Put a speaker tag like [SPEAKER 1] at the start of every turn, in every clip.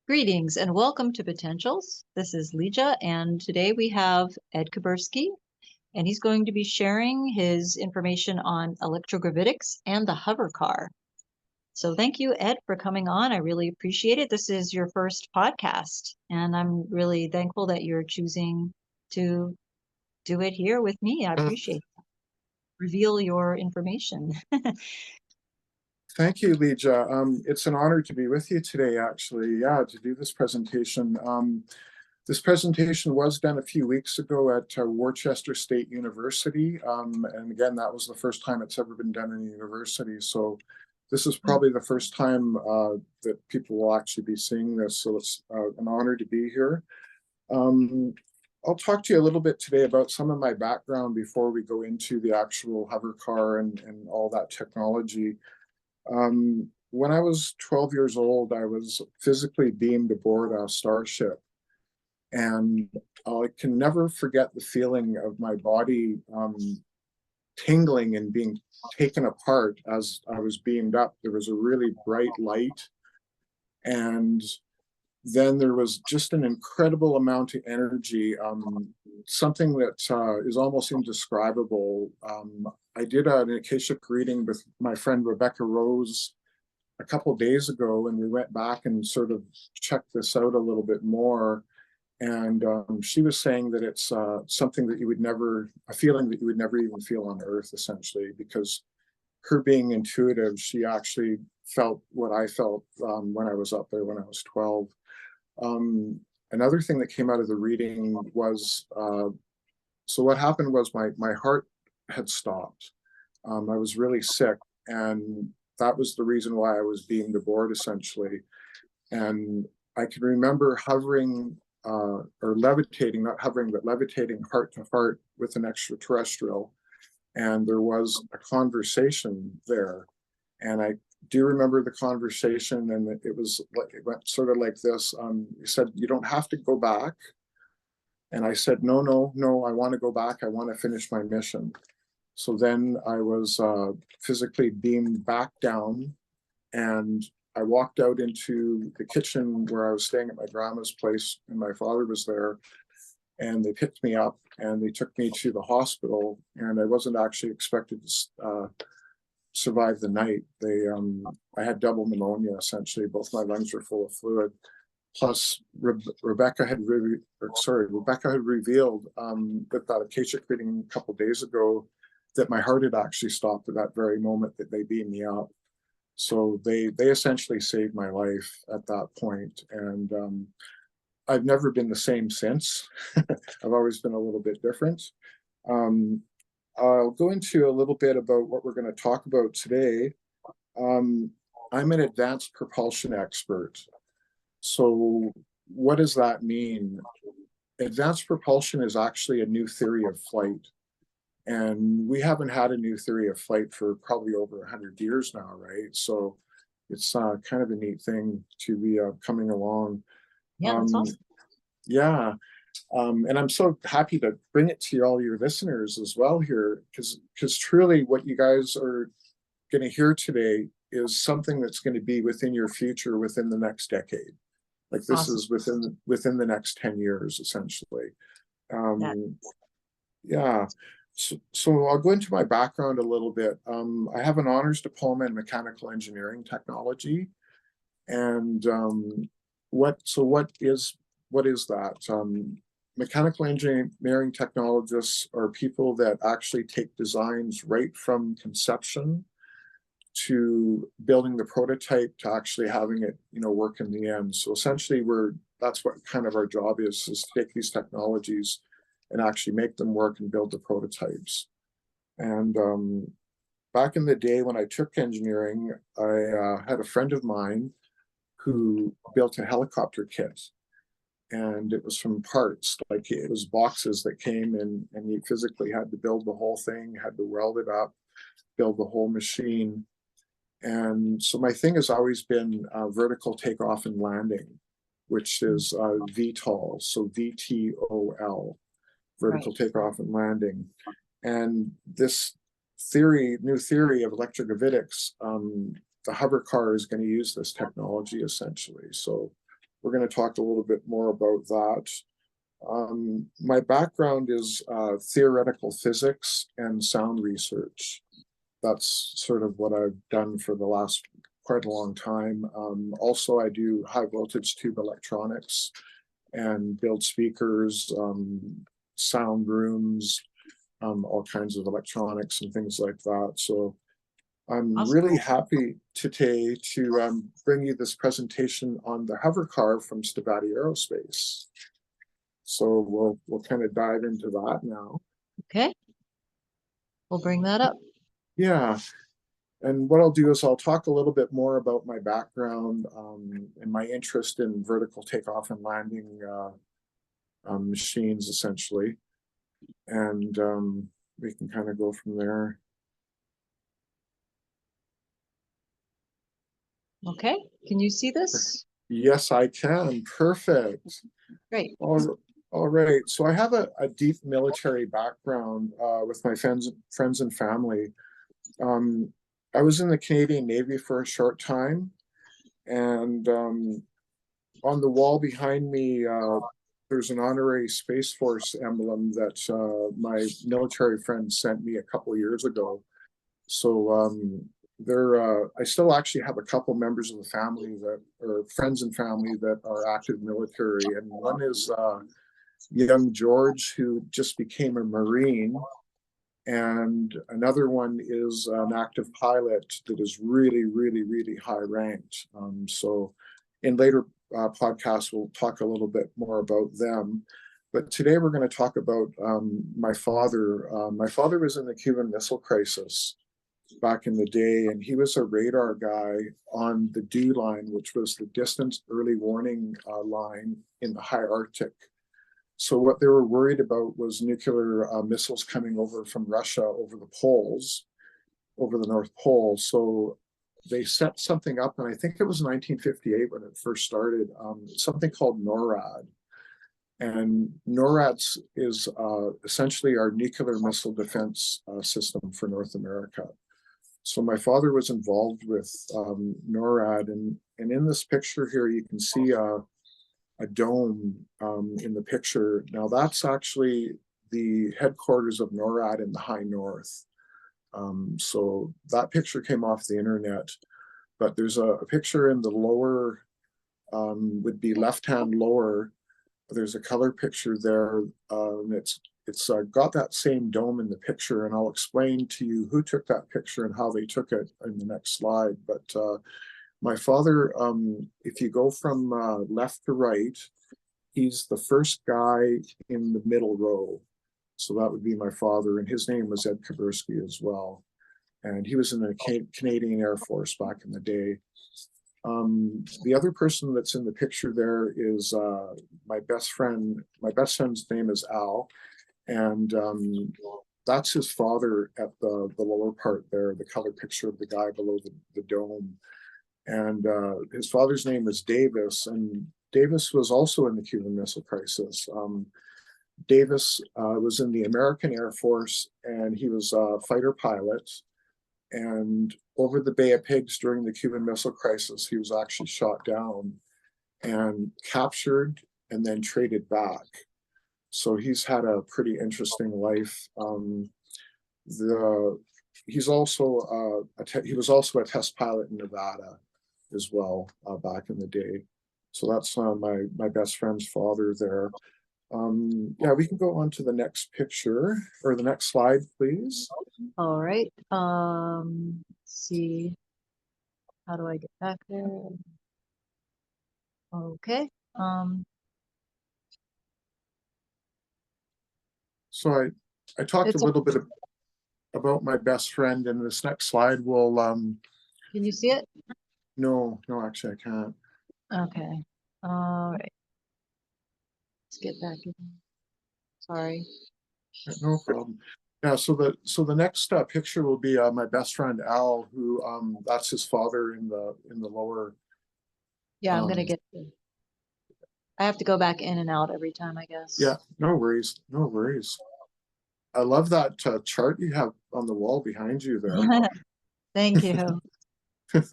[SPEAKER 1] Greetings and welcome to Potentials. This is Lija, and today we have Ed Kabursky, and he's going to be sharing his information on electrogravitics and the HoverCar. So thank you, Ed, for coming on. I really appreciate it. This is your first podcast, and I'm really thankful that you're choosing to do it here with me. I appreciate it. Reveal your information.
[SPEAKER 2] Thank you, Lija. It's an honor to be with you today, actually, to do this presentation. This presentation was done a few weeks ago at Worcester State University. And again, that was the first time it's ever been done in a university. So this is probably the first time that people will actually be seeing this. So it's an honor to be here. I'll talk to you a little bit today about some of my background before we go into the actual HoverCar and all that technology. When I was 12 years old, I was physically beamed aboard a starship. And I can never forget the feeling of my body tingling and being taken apart as I was beamed up. There was a really bright light. And then there was just an incredible amount of energy, something that is almost indescribable. I did an Akashic reading with my friend Rebecca Rose a couple of days ago, and we went back and sort of checked this out a little bit more. And she was saying that it's something that you would never, a feeling that you would never even feel on Earth, essentially, because her being intuitive, she actually felt what I felt when I was up there when I was 12. Another thing that came out of the reading was, so what happened was my heart had stopped. I was really sick, and that was the reason why I was beamed aboard, essentially. And I can remember hovering or levitating, not hovering, but levitating heart to heart with an extraterrestrial. And there was a conversation there. And I do remember the conversation, and it was like, it went sort of like this. He said, "You don't have to go back." And I said, no, I want to go back. I want to finish my mission. So then I was physically beamed back down, and I walked out into the kitchen where I was staying at my grandma's place, and my father was there, and they picked me up and they took me to the hospital, and I wasn't actually expected to survive the night. I had double pneumonia, essentially. Both my lungs were full of fluid. Plus, Rebecca had revealed with that Akashic reading a couple of days ago that my heart had actually stopped at that very moment that they beamed me up. So they essentially saved my life at that point. And I've never been the same since. I've always been a little bit different. I'll go into a little bit about what we're going to talk about today. I'm an advanced propulsion expert. So what does that mean? Advanced propulsion is actually a new theory of flight. And we haven't had a new theory of flight for probably over 100 years now, right? So it's kind of a neat thing to be coming along.
[SPEAKER 1] Yeah, that's awesome.
[SPEAKER 2] Yeah. And I'm so happy to bring it to all your listeners as well here, because truly what you guys are going to hear today is something that's going to be within your future within the next decade. Like this awesome. Is within the next 10 years, essentially. Yeah. So I'll go into my background a little bit. I have an honors diploma in mechanical engineering technology. And what is that? Mechanical engineering technologists are people that actually take designs right from conception to building the prototype to actually having it, work in the end. So essentially that's what kind of our job is to take these technologies and actually make them work and build the prototypes. And back in the day when I took engineering, I had a friend of mine who built a helicopter kit. And it was from parts, like it was boxes that came in, and you physically had to build the whole thing, had to weld it up, build the whole machine. And so my thing has always been vertical takeoff and landing, which is VTOL, so VTOL, vertical takeoff and landing. And this new theory of electrogravitics, the HoverCar is going to use this technology essentially. So we're going to talk a little bit more about that. My background is theoretical physics and sound research. That's sort of what I've done for the last quite a long time. Also, I do high voltage tube electronics and build speakers, sound rooms, all kinds of electronics and things like that. So I'm
[SPEAKER 1] Awesome.
[SPEAKER 2] really happy today to bring you this presentation on the HoverCar from Stavatti Aerospace. So we'll kind of dive into that now.
[SPEAKER 1] Okay. We'll bring that up.
[SPEAKER 2] Yeah. And what I'll do is I'll talk a little bit more about my background and my interest in vertical takeoff and landing machines, essentially. And we can kind of go from there.
[SPEAKER 1] Okay. Can you see this?
[SPEAKER 2] Yes, I can. Perfect.
[SPEAKER 1] Great.
[SPEAKER 2] All right. So I have a deep military background with my friends and family. I was in the Canadian Navy for a short time, and on the wall behind me, there's an honorary Space Force emblem that my military friend sent me a couple of years ago. So I still actually have a couple members of the family that are friends and family that are active military, and one is young George, who just became a Marine, and another one is an active pilot that is really, really, really high ranked. So in later podcasts, we'll talk a little bit more about them. But today we're going to talk about my father. My father was in the Cuban Missile Crisis back in the day, and he was a radar guy on the DEW line, which was the Distance Early Warning line in the high Arctic. So what they were worried about was nuclear missiles coming over from Russia over the poles, over the North Pole. So they set something up, and I think it was 1958 when it first started, something called NORAD. And NORAD is essentially our nuclear missile defense system for North America. So my father was involved with NORAD, and in this picture here, you can see a dome in the picture. Now that's actually the headquarters of NORAD in the high north. So that picture came off the internet, but there's a picture in the lower, would be left-hand lower. There's a color picture there, and it's got that same dome in the picture, and I'll explain to you who took that picture and how they took it in the next slide. But my father, if you go from left to right, he's the first guy in the middle row. So that would be my father, and his name was Ed Kabursky as well. And he was in the Canadian Air Force back in the day. The other person that's in the picture there is my best friend. My best friend's name is Al, and that's his father at the lower part there, the color picture of the guy below the dome. And his father's name is Davis, and Davis was also in the Cuban Missile Crisis. Davis was in the American Air Force, and he was a fighter pilot. And over the Bay of Pigs during the Cuban Missile Crisis, he was actually shot down and captured and then traded back. So he's had a pretty interesting life. He was also a test pilot in Nevada as well back in the day. So that's my best friend's father there. Yeah, we can go on to the next picture or the next slide, please.
[SPEAKER 1] All right. Let's see. How do I get back there? Okay.
[SPEAKER 2] So I talked a little bit about my best friend, and this next slide will
[SPEAKER 1] Can you see it?
[SPEAKER 2] no, actually I can't.
[SPEAKER 1] Okay. All right. Let's get back in. Sorry.
[SPEAKER 2] No problem. Yeah, so the next picture will be my best friend Al, who that's his father in the lower.
[SPEAKER 1] Yeah, I'm gonna get. I have to go back in and out every time, I guess.
[SPEAKER 2] Yeah, no worries, no worries. I love that chart you have on the wall behind you there.
[SPEAKER 1] Thank you. Can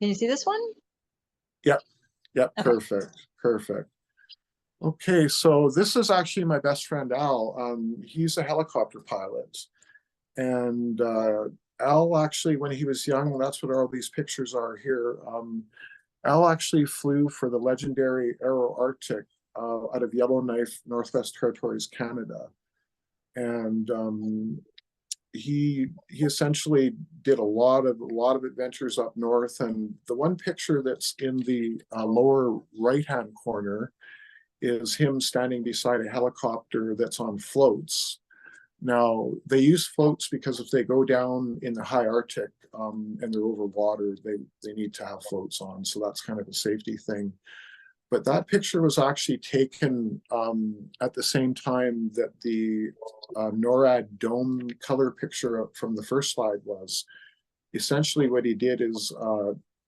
[SPEAKER 1] you see this one?
[SPEAKER 2] Yep, yep,
[SPEAKER 1] Okay.
[SPEAKER 2] perfect, perfect. Okay, so this is actually my best friend Al. He's a helicopter pilot, and Al actually, when he was young, that's what all these pictures are here. Al actually flew for the legendary Aero Arctic out of Yellowknife, Northwest Territories, Canada, and he essentially did a lot of adventures up north. And the one picture that's in the lower right hand corner is him standing beside a helicopter that's on floats. Now they use floats because if they go down in the high Arctic and they're over water, they need to have floats on. So that's kind of a safety thing. But that picture was actually taken at the same time that the NORAD dome color picture from the first slide was. Essentially, what he did is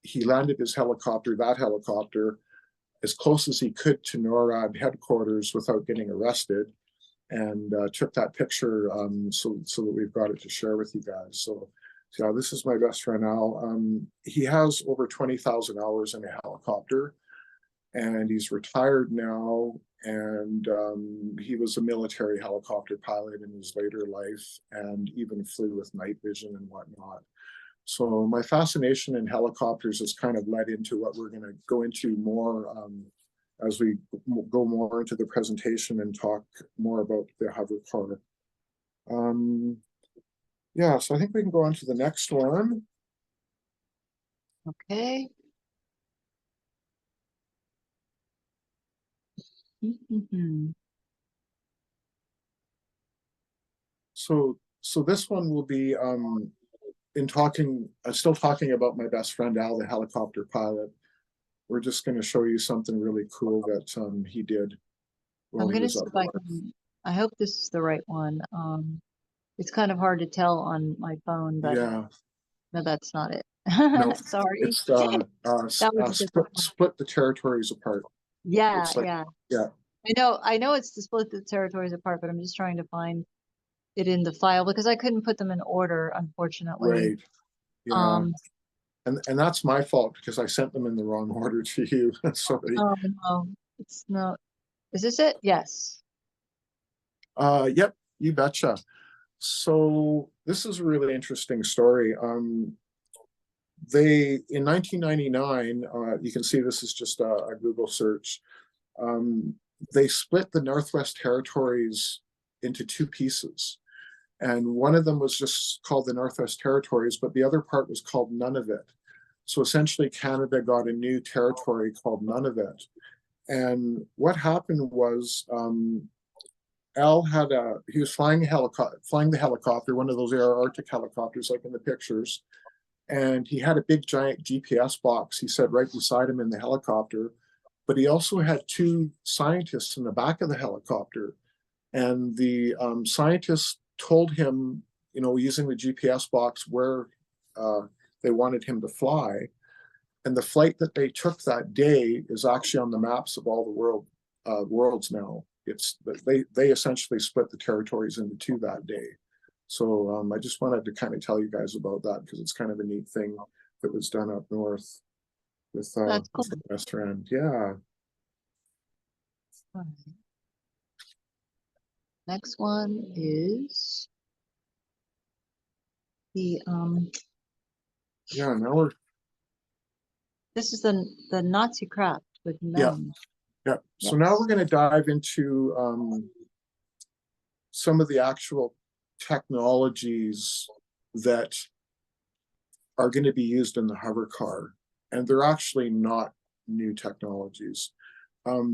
[SPEAKER 2] he landed his helicopter, that helicopter, as close as he could to NORAD headquarters without getting arrested, and took that picture so that we've got it to share with you guys. So yeah, this is my best friend Al. He has over 20,000 hours in a helicopter, and he's retired now. And he was a military helicopter pilot in his later life, and even flew with night vision and whatnot. So my fascination in helicopters has kind of led into what we're going to go into more as we go more into the presentation and talk more about the HoverCar. Yeah, so I think we can go on to the next one.
[SPEAKER 1] Okay. Mhm.
[SPEAKER 2] So this one will be still talking about my best friend Al, the helicopter pilot. We're just going to show you something really cool that he did while
[SPEAKER 1] I'm
[SPEAKER 2] he
[SPEAKER 1] gonna
[SPEAKER 2] was
[SPEAKER 1] see
[SPEAKER 2] up
[SPEAKER 1] if I
[SPEAKER 2] north.
[SPEAKER 1] can. I hope this is the right one. It's kind of hard to tell on my phone, but
[SPEAKER 2] Yeah,
[SPEAKER 1] no, that's not it.
[SPEAKER 2] no,
[SPEAKER 1] Sorry.
[SPEAKER 2] it's
[SPEAKER 1] That was a different one.
[SPEAKER 2] split the territories apart.
[SPEAKER 1] Yeah,
[SPEAKER 2] Looks like,
[SPEAKER 1] yeah.
[SPEAKER 2] yeah,
[SPEAKER 1] I know it's to split the territories apart, but I'm just trying to find it in the file because I couldn't put them in order, unfortunately.
[SPEAKER 2] right, yeah.
[SPEAKER 1] Um,
[SPEAKER 2] And that's my fault because I sent them in the wrong order to you. Sorry.
[SPEAKER 1] oh no, it's not. Is this it? Yes.
[SPEAKER 2] Yep, you betcha. So this is a really interesting story. They in 1999, you can see this is just a Google search. Um, they split the Northwest Territories into two pieces, and one of them was just called the Northwest Territories, but the other part was called Nunavut. So essentially, Canada got a new territory called Nunavut. And what happened was Al he was flying the helicopter, one of those Air Arctic helicopters, like in the pictures, and he had a big giant GPS box, he said, right beside him in the helicopter. But he also had two scientists in the back of the helicopter, and the scientists told him, using the GPS box where uh, they wanted him to fly. And the flight that they took that day is actually on the maps of all the worlds now. It's they essentially split the territories into two that day. So I just wanted to kind of tell you guys about that because it's kind of a neat thing that was done up north
[SPEAKER 1] That's cool.
[SPEAKER 2] with the best friend. Yeah,
[SPEAKER 1] All right. Next one is the
[SPEAKER 2] yeah. Now we're
[SPEAKER 1] this is the Nazi craft with
[SPEAKER 2] yeah,
[SPEAKER 1] men.
[SPEAKER 2] yeah. So now we're
[SPEAKER 1] Yes.
[SPEAKER 2] going to dive into some of the actual technologies that are going to be used in the HoverCar, and they're actually not new technologies.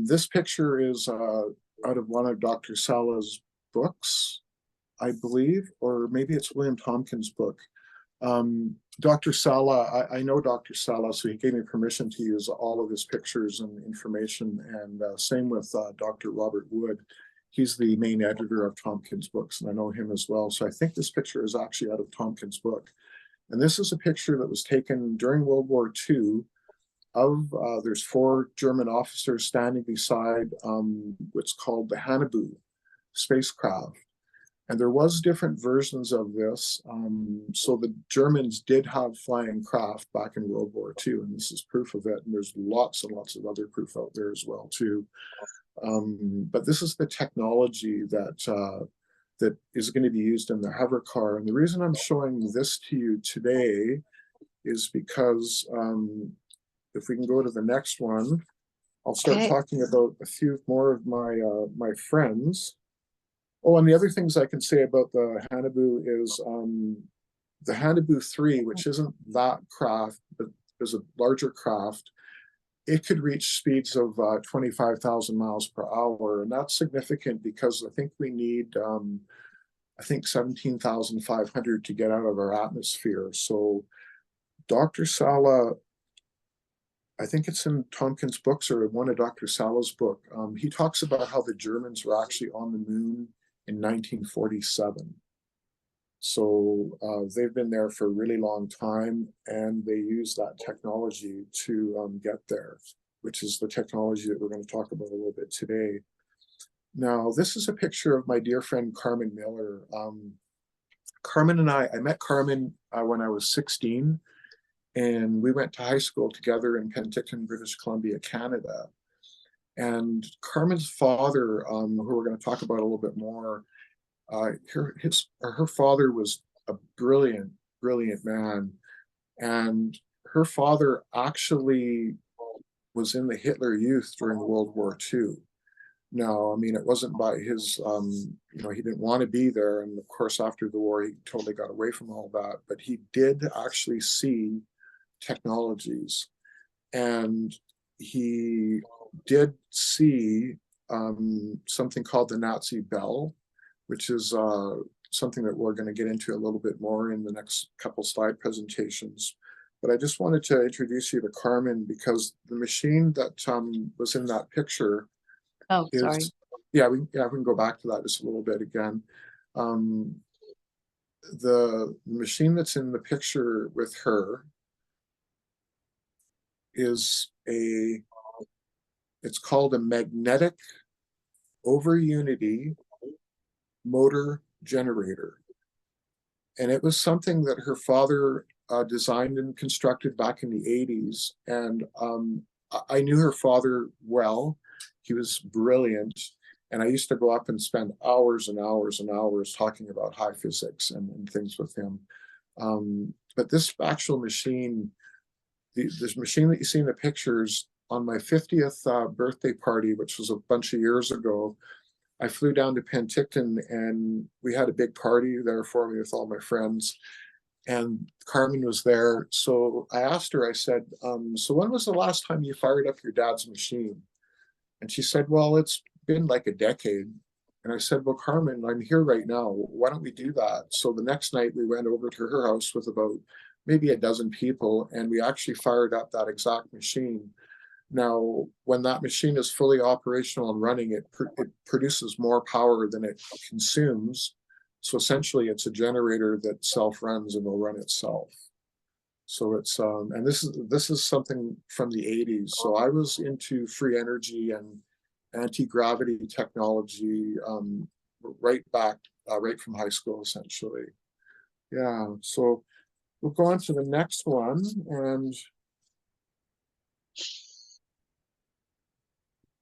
[SPEAKER 2] This picture is out of one of Dr. Sala's books, I believe, or maybe it's William Tompkins' book. Dr. Sala, I know Dr. Sala, so he gave me permission to use all of his pictures and information, and same with Dr. Robert Wood. He's the main editor of Tompkins' books, and I know him as well. So I think this picture is actually out of Tompkins' book. And this is a picture that was taken during World War II of, there's four German officers standing beside what's called the Hannibal spacecraft. And there was different versions of this. So the Germans did have flying craft back in World War II, and this is proof of it. And there's lots and lots of other proof out there as well too. But this is the technology that is going to be used in the HoverCar. And the reason I'm showing this to you today is because if we can go to the next one, I'll start talking about a few more of my friends. Oh, and the other things I can say about the Hanabu is the Hanabu 3, which isn't that craft, but is a larger craft. It could reach speeds of 25,000 miles per hour. And that's significant because I think we need, I think 17,500 to get out of our atmosphere. So Dr. Sala, I think it's in Tompkins' books or one of Dr. Sala's book. He talks about how the Germans were actually on the moon in 1947. So they've been there for a really long time, and they use that technology to get there, which is the technology that we're going to talk about a little bit today. Now, this is a picture of my dear friend Carmen Miller. Carmen and I met Carmen when I was 16, and we went to high school together in Penticton, British Columbia, Canada. And Carmen's father, who we're going to talk about a little bit more, her father was a brilliant, brilliant man. And her father actually was in the Hitler Youth during World War II. Now, I mean, it wasn't by his, he didn't want to be there. And of course, after the war, he totally got away from all that. But he did actually see technologies. And he did see something called the Nazi bell, which is something that we're going to get into a little bit more in the next couple slide presentations. But I just wanted to introduce you to Carmen because the machine that was in that picture is, yeah, we can go back to that just a little bit again. The machine that's in the picture with her is it's called a magnetic over unity motor generator. And it was something that her father designed and constructed back in the 80s. And I knew her father well. He was brilliant. And I used to go up and spend hours and hours and hours talking about high physics and things with him. But this actual machine, this machine that you see in the pictures, on my 50th birthday party, which was a bunch of years ago, I flew down to Penticton and we had a big party there for me with all my friends. And Carmen was there. So I asked her, I said, so when was the last time you fired up your dad's machine? And she said, well, it's been like a decade. And I said, well, Carmen, I'm here right now. Why don't we do that? So the next night we went over to her house with about maybe a dozen people, and we actually fired up that exact machine. Now, when that machine is fully operational and running, it produces more power than it consumes. So essentially, it's a generator that self-runs and will run itself. So it's and this is something from the 80s. So I was into free energy and anti-gravity technology right from high school, essentially. Yeah. So we'll go on to the next one, and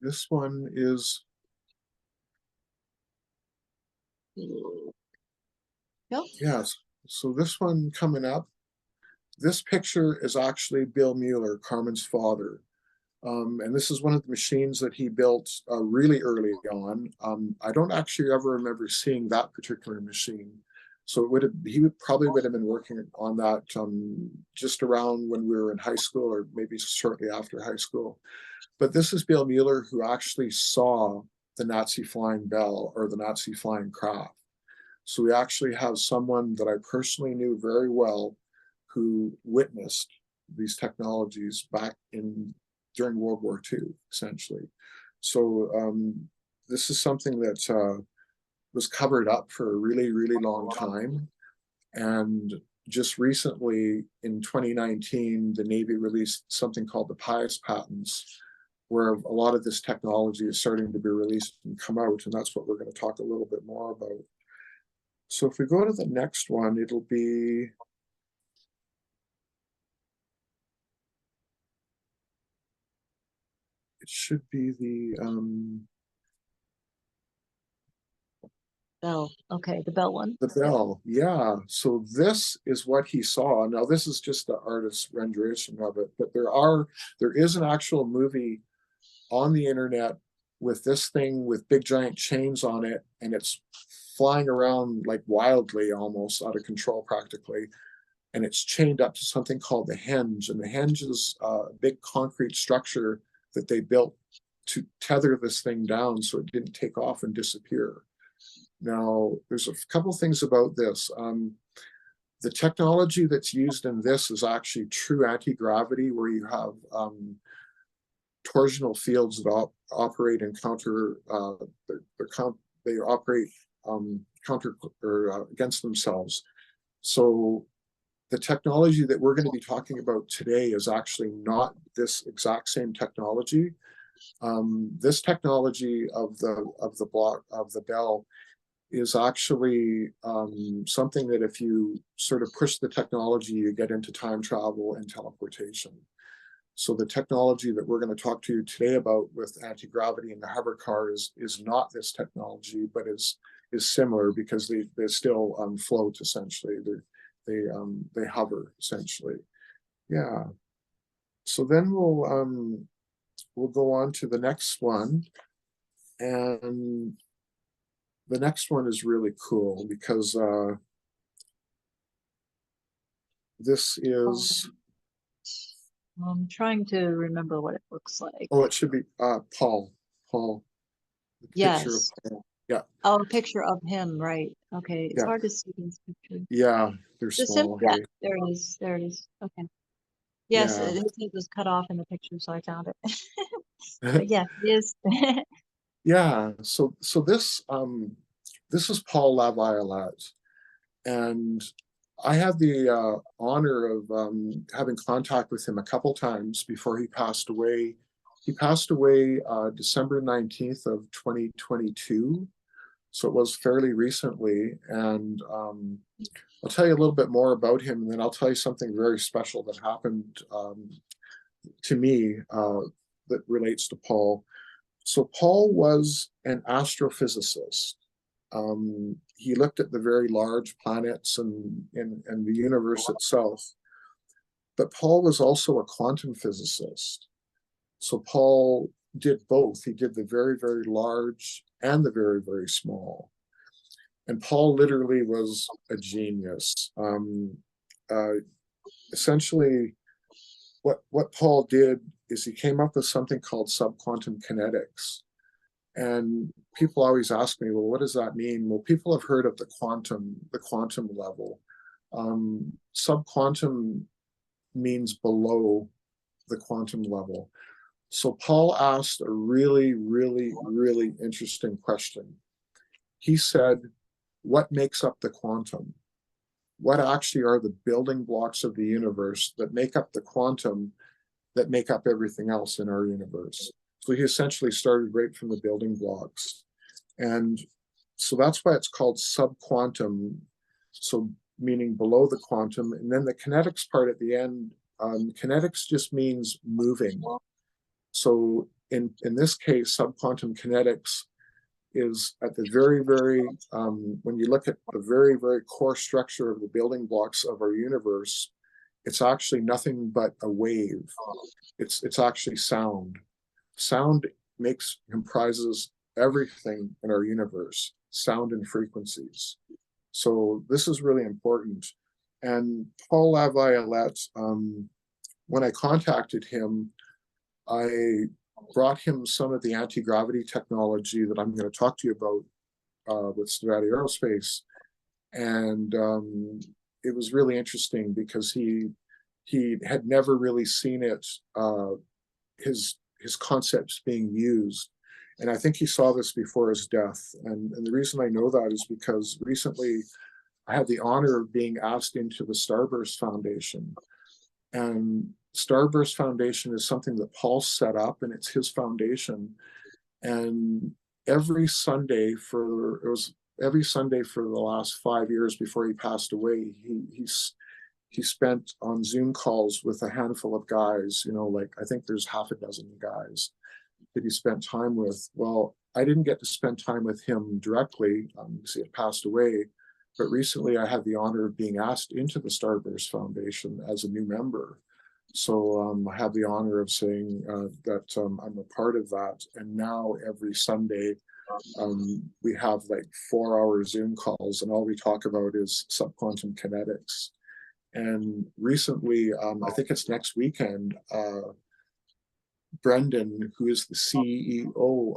[SPEAKER 2] this one is.
[SPEAKER 1] Yep.
[SPEAKER 2] Yes. So this one coming up, this picture is actually Bill Mueller, Carmen's father. And this is one of the machines that he built really early on. I don't actually ever remember seeing that particular machine. So he probably would have been working on that just around when we were in high school or maybe shortly after high school. But this is Bill Mueller, who actually saw the Nazi flying bell or the Nazi flying craft. So we actually have someone that I personally knew very well who witnessed these technologies back during World War II, essentially. So this is something that was covered up for a really, really long time. And just recently, in 2019, the Navy released something called the Pius patents, where a lot of this technology is starting to be released and come out. And that's what we're going to talk a little bit more about. So if we go to the next one, it'll be, it should be
[SPEAKER 1] Bell. Okay, the Bell one.
[SPEAKER 2] the bell. Yeah. So this is what he saw. Now this is just the artist's rendition of it, but there is an actual movie on the internet with this thing with big giant chains on it, and it's flying around like wildly, almost out of control practically. And it's chained up to something called the henge. And the henge is a big concrete structure that they built to tether this thing down so it didn't take off and disappear. Now, there's a couple things about this. The technology that's used in this is actually true anti-gravity, where you have torsional fields that operate and counter, they operate counter or against themselves. So the technology that we're going to be talking about today is actually not this exact same technology. This technology of the block of the bell is actually something that if you sort of push the technology, you get into time travel and teleportation. So the technology that we're going to talk to you today about with anti-gravity and the HoverCar is not this technology, but is similar because they still float essentially. They hover essentially. Yeah. So then we'll go on to the next one, and the next one is really cool because this is.
[SPEAKER 1] I'm trying to remember what it looks like.
[SPEAKER 2] Oh, it should be Paul. Paul. The picture of
[SPEAKER 1] Yes.
[SPEAKER 2] Paul. Yeah.
[SPEAKER 1] Oh, a picture of him, right. Okay, it's
[SPEAKER 2] Yeah.
[SPEAKER 1] hard to see these pictures.
[SPEAKER 2] Yeah. They're
[SPEAKER 1] Is him?
[SPEAKER 2] small.
[SPEAKER 1] Yeah,
[SPEAKER 2] Hey.
[SPEAKER 1] there it is. There it is. Okay. Yes,
[SPEAKER 2] Yeah.
[SPEAKER 1] his head was cut off in the picture, so I found it. But yeah, it is.
[SPEAKER 2] Yeah. So this is Paul Laviolette, and I had the honor of having contact with him a couple times before he passed away. He passed away December 19th of 2022. So it was fairly recently. And I'll tell you a little bit more about him, and then I'll tell you something very special that happened to me that relates to Paul. So Paul was an astrophysicist. He looked at the very large planets and the universe itself. But Paul was also a quantum physicist. So Paul did both. He did the very, very large and the very, very small. And Paul literally was a genius. Uh, Essentially, what Paul did is he came up with something called subquantum kinetics. And people always ask me, well, what does that mean? Well, people have heard of the quantum level. Subquantum means below the quantum level. So Paul asked a really, really, really interesting question. He said, what makes up the quantum? What actually are the building blocks of the universe that make up the quantum that make up everything else in our universe? So he essentially started right from the building blocks. And so that's why it's called subquantum, so meaning below the quantum. And then the kinetics part at the end, kinetics just means moving. So in this case, subquantum kinetics is at the very, very, when you look at the very, very core structure of the building blocks of our universe, it's actually nothing but a wave. It's actually sound. Sound comprises everything in our universe, sound and frequencies. So this is really important. And Paul Laviolette, when I contacted him, I brought him some of the anti-gravity technology that I'm going to talk to you about with Stavatti Aerospace. And it was really interesting because he had never really seen it, his concepts being used. And I think he saw this before his death. And the reason I know that is because recently I had the honor of being asked into the Starburst Foundation. And Starburst Foundation is something that Paul set up, and it's his foundation. And every Sunday for, it was every Sunday for the last 5 years before he passed away, he spent on Zoom calls with a handful of guys, like I think there's half a dozen guys that he spent time with. Well, I didn't get to spend time with him directly because he had passed away, but recently I had the honor of being asked into the Starburst Foundation as a new member. So I have the honor of saying that I'm a part of that. And now every Sunday, we have like 4 hour Zoom calls, and all we talk about is subquantum kinetics. And recently, I think it's next weekend, Brendan, who is the CEO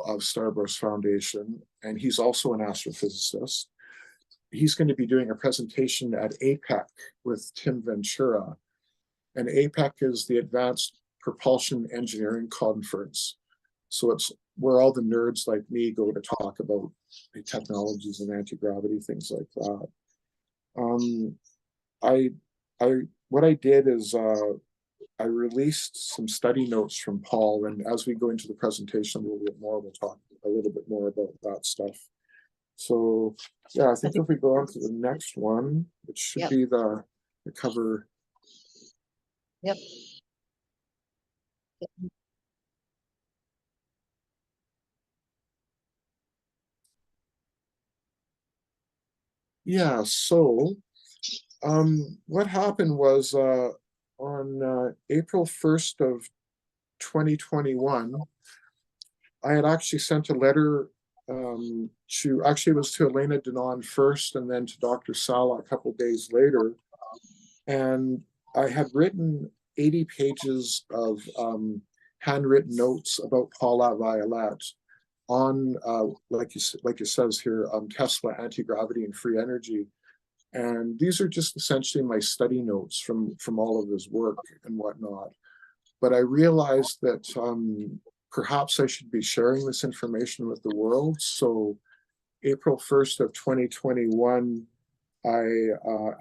[SPEAKER 2] of Starburst Foundation, and he's also an astrophysicist, he's going to be doing a presentation at APEC with Tim Ventura. And APEC is the Advanced Propulsion Engineering Conference. So it's where all the nerds like me go to talk about the technologies and anti-gravity, things like that. What I did is I released some study notes from Paul, and as we go into the presentation a little bit more, we'll talk a little bit more about that stuff. So yeah, I think if we go on to the next one, it should be the cover.
[SPEAKER 1] Yep.
[SPEAKER 2] Yeah, so what happened was on April 1st of 2021, I had actually sent a letter it was to Elena Denon first and then to Dr. Sala a couple days later. And I had written 80 pages of handwritten notes about Paul Laviolette on, like it says here, Tesla, anti-gravity, and free energy. And these are just essentially my study notes from all of his work and whatnot. But I realized that perhaps I should be sharing this information with the world. So April 1st of 2021, I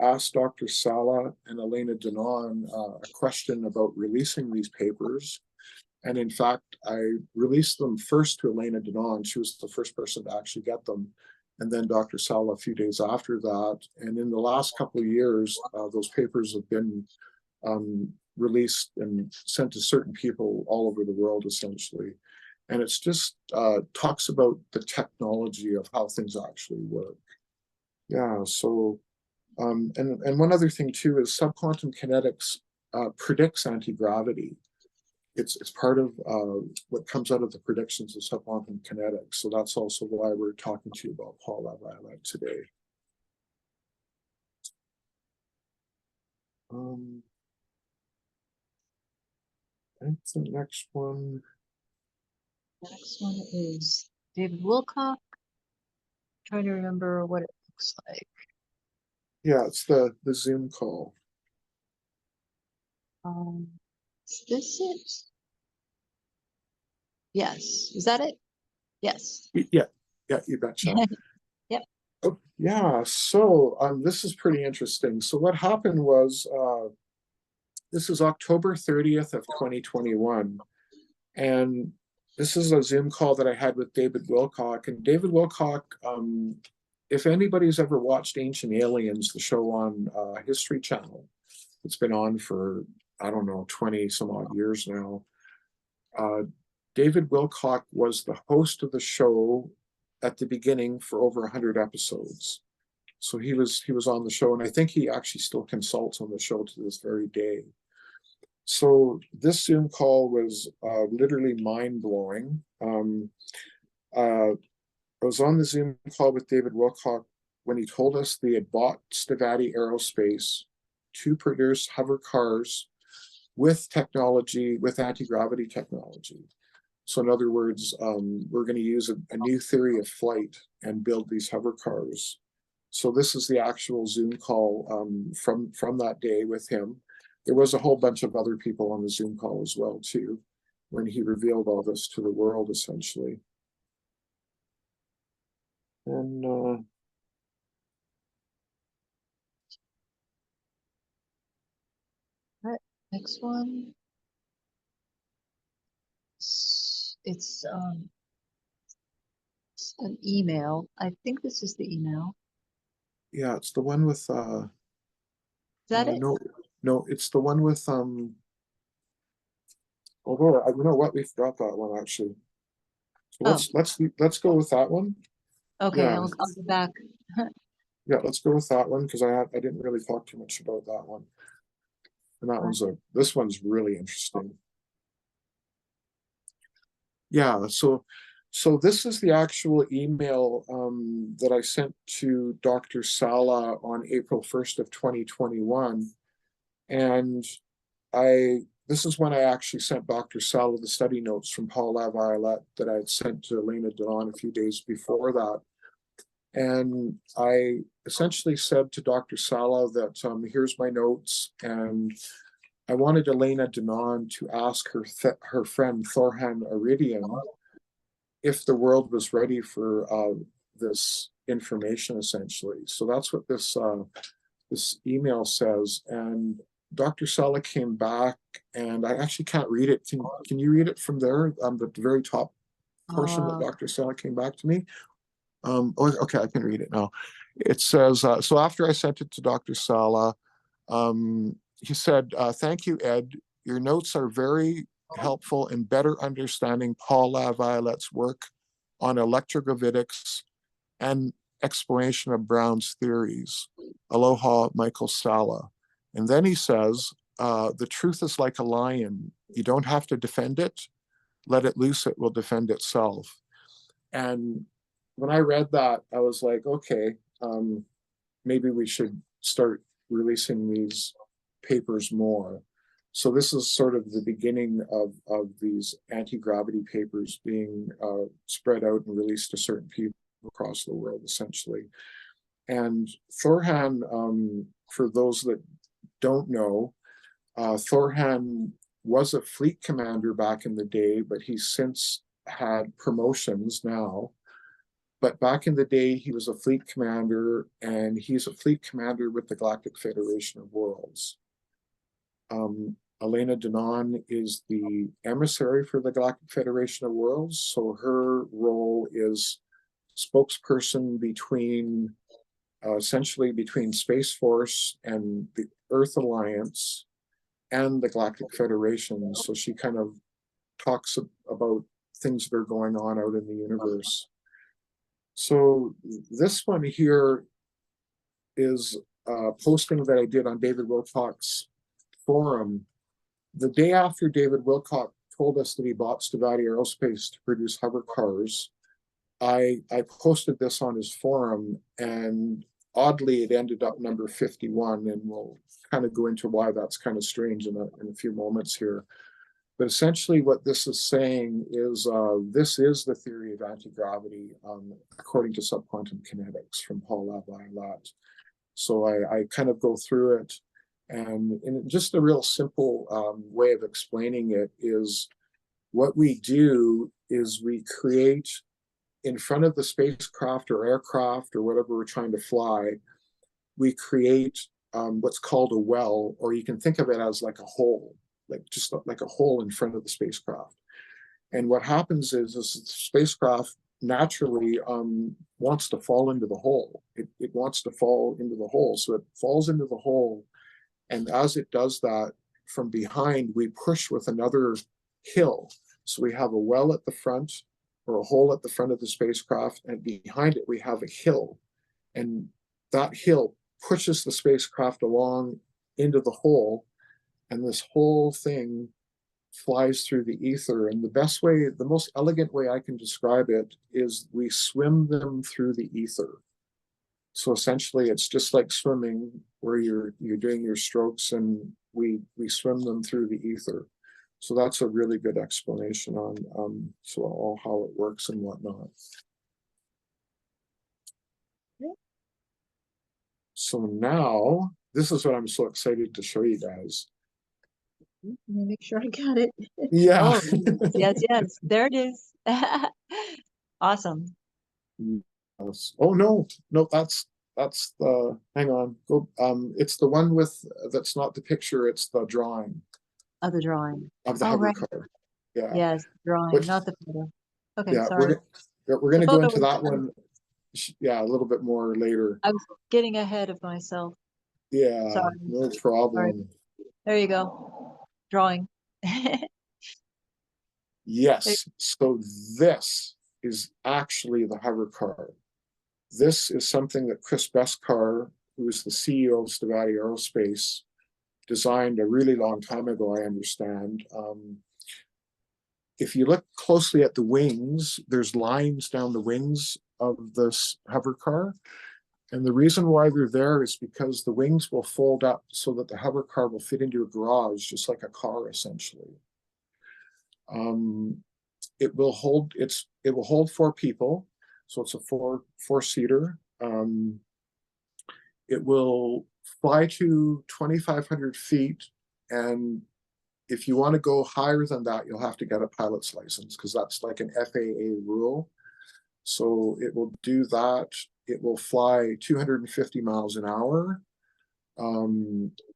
[SPEAKER 2] asked Dr. Sala and Elena Denon a question about releasing these papers. And in fact, I released them first to Elena Denon. She was the first person to actually get them. And then Dr. Sala a few days after that. And in the last couple of years, those papers have been released and sent to certain people all over the world, essentially. And it's just talks about the technology of how things actually work. Yeah, so, and one other thing too is subquantum kinetics predicts anti-gravity. It's part of what comes out of the predictions of subquantum kinetics. So that's also why we're talking to you about Paul Laviolette today. And the next one.
[SPEAKER 1] The next one is David Wilcock. Trying to remember what it looks like.
[SPEAKER 2] Yeah, it's the Zoom call.
[SPEAKER 1] Is this it? Yes. Is that it? Yes.
[SPEAKER 2] Yeah, you betcha.
[SPEAKER 1] Yep.
[SPEAKER 2] Oh, yeah, so this is pretty interesting. So what happened was this is October 30th of 2021, and this is a Zoom call that I had with David Wilcock. And David Wilcock, if anybody's ever watched Ancient Aliens, the show on History Channel, it's been on for, I don't know, 20 some odd years now. David Wilcock was the host of the show at the beginning for over 100 episodes. So he was on the show, and I think he actually still consults on the show to this very day. So this Zoom call was literally mind-blowing. I was on the Zoom call with David Wilcock when he told us they had bought Stavatti Aerospace to produce hover cars with technology, with anti-gravity technology. So in other words, we're going to use a new theory of flight and build these hover cars. So this is the actual Zoom call from that day with him. There was a whole bunch of other people on the Zoom call as well, too, when he revealed all this to the world, essentially. And
[SPEAKER 1] All right, next one. It's an email. I think this is the email.
[SPEAKER 2] Yeah, it's the one with
[SPEAKER 1] Is that it?
[SPEAKER 2] no, no, it's the one with although you know what, we've got that one actually. So
[SPEAKER 1] Oh,
[SPEAKER 2] let's go with that one.
[SPEAKER 1] okay.
[SPEAKER 2] Yeah,
[SPEAKER 1] I'll go back.
[SPEAKER 2] yeah, let's go with that one because I didn't really talk too much about that one. And that
[SPEAKER 1] Fine.
[SPEAKER 2] this one's really interesting. Yeah, so this is the actual email that I sent to Dr. Sala on April 1st of 2021. And this is when I actually sent Dr. Sala the study notes from Paul Laviolette that I had sent to Elena Denon a few days before that. And I essentially said to Dr. Sala that here's my notes, and I wanted Elena Denon to ask her friend Thorhan Iridian if the world was ready for this information, essentially. So that's what this email says. And Dr. Sala came back, and I actually can't read it. Can you read it from there? The very top portion that
[SPEAKER 1] Uh,
[SPEAKER 2] Dr. Sala came back to me. Okay, I can read it now. It says, so after I sent it to Dr. Sala, he said, thank you, Ed. Your notes are very helpful in better understanding Paul Laviolette's work on electrogravitics and explanation of Brown's theories. Aloha, Michael Sala. And then he says, the truth is like a lion. You don't have to defend it. Let it loose, it will defend itself. And when I read that, I was like, okay, maybe we should start releasing these papers more. So this is sort of the beginning of these anti-gravity papers being spread out and released to certain people across the world, essentially. And Thorhan, for those that don't know, Thorhan was a fleet commander back in the day, but he's since had promotions now. But back in the day, he was a fleet commander, and he's a fleet commander with the Galactic Federation of Worlds. Elena Denon is the emissary for the Galactic Federation of Worlds, so her role is spokesperson between, essentially between Space Force and the Earth Alliance and the Galactic Federation. So she kind of talks about things that are going on out in the universe. So this one here is a posting that I did on David Wilcock's forum. The day after David Wilcock told us that he bought Stavatti Aerospace to produce HoverCars, I posted this on his forum, and oddly it ended up number 51, and we'll kind of go into why that's kind of strange in a few moments here. But essentially what this is saying is this is the theory of anti-gravity according to subquantum kinetics from Paul Laviolette. So I kind of go through it, and in just a real simple way of explaining it is what we do is we create in front of the spacecraft or aircraft or whatever we're trying to fly, we create what's called a well, or you can think of it as like a hole, just like a hole in front of the spacecraft. And what happens is the spacecraft naturally wants to fall into the hole. It wants to fall into the hole. So it falls into the hole. And as it does that, from behind, we push with another hill. So we have a well at the front, or a hole at the front of the spacecraft, and behind it we have a hill. And that hill pushes the spacecraft along into the hole, and this whole thing flies through the ether. And the best way, the most elegant way I can describe it is we swim them through the ether. So essentially it's just like swimming, where you're doing your strokes, and we swim them through the ether. So that's a really good explanation on so all how it works and whatnot. So now this is what I'm so excited to show you guys.
[SPEAKER 1] Let me make sure I got it.
[SPEAKER 2] Yeah.
[SPEAKER 1] Oh, yes, yes. There it is. Awesome.
[SPEAKER 2] Yes. Oh no, that's the, hang on. Go it's the one with, that's not the picture, it's the drawing
[SPEAKER 1] Of the drawing.
[SPEAKER 2] of the
[SPEAKER 1] Oh, right.
[SPEAKER 2] HoverCar. Yeah.
[SPEAKER 1] Yes, drawing,
[SPEAKER 2] Which
[SPEAKER 1] not the photo. Okay,
[SPEAKER 2] yeah,
[SPEAKER 1] sorry.
[SPEAKER 2] we're
[SPEAKER 1] I
[SPEAKER 2] going to
[SPEAKER 1] thought
[SPEAKER 2] go
[SPEAKER 1] that
[SPEAKER 2] into
[SPEAKER 1] was,
[SPEAKER 2] that one, yeah, a little bit more later.
[SPEAKER 1] I was getting ahead of myself.
[SPEAKER 2] Yeah,
[SPEAKER 1] Sorry.
[SPEAKER 2] no
[SPEAKER 1] Sorry.
[SPEAKER 2] problem.
[SPEAKER 1] There you go. Drawing.
[SPEAKER 2] Yes, so this is actually the HoverCar. This is something that Chris Beskar, who is the CEO of Stavatti Aerospace, designed a really long time ago, I understand. If you look closely at the wings, there's lines down the wings of this HoverCar. And the reason why they're there is because the wings will fold up so that the HoverCar will fit into a garage, just like a car, essentially. Um, it will hold four people, so it's a four seater. It will fly to 2,500 feet, and if you want to go higher than that, you'll have to get a pilot's license because that's like an FAA rule. So it will do that. It will fly 250 miles an hour.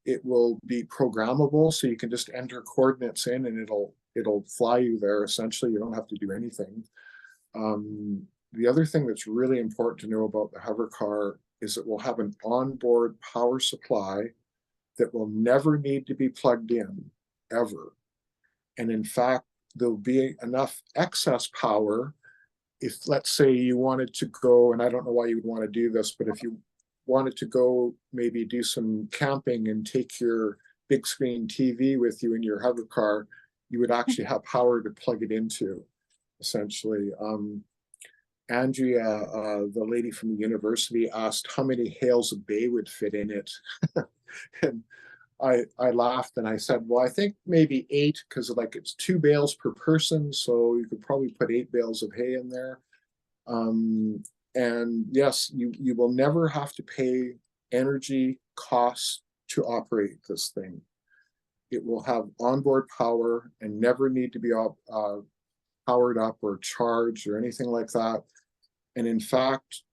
[SPEAKER 2] It will be programmable, so you can just enter coordinates in, and it'll fly you there. Essentially, you don't have to do anything. The other thing that's really important to know about the HoverCar is it will have an onboard power supply that will never need to be plugged in, ever. And in fact, there'll be enough excess power if, let's say, you wanted to go, and I don't know why you would want to do this, but if you wanted to go maybe do some camping and take your big screen TV with you in your HoverCar, you would actually have power to plug it into, essentially. Andrea, the lady from the university, asked how many Hales of Bay would fit in it. And I laughed and I said, well, I think maybe 8, because like it's 2 bales per person, so you could probably put 8 bales of hay in there. And yes, you will never have to pay energy costs to operate this thing. It will have onboard power and never need to be powered up or charged or anything like that. And in fact,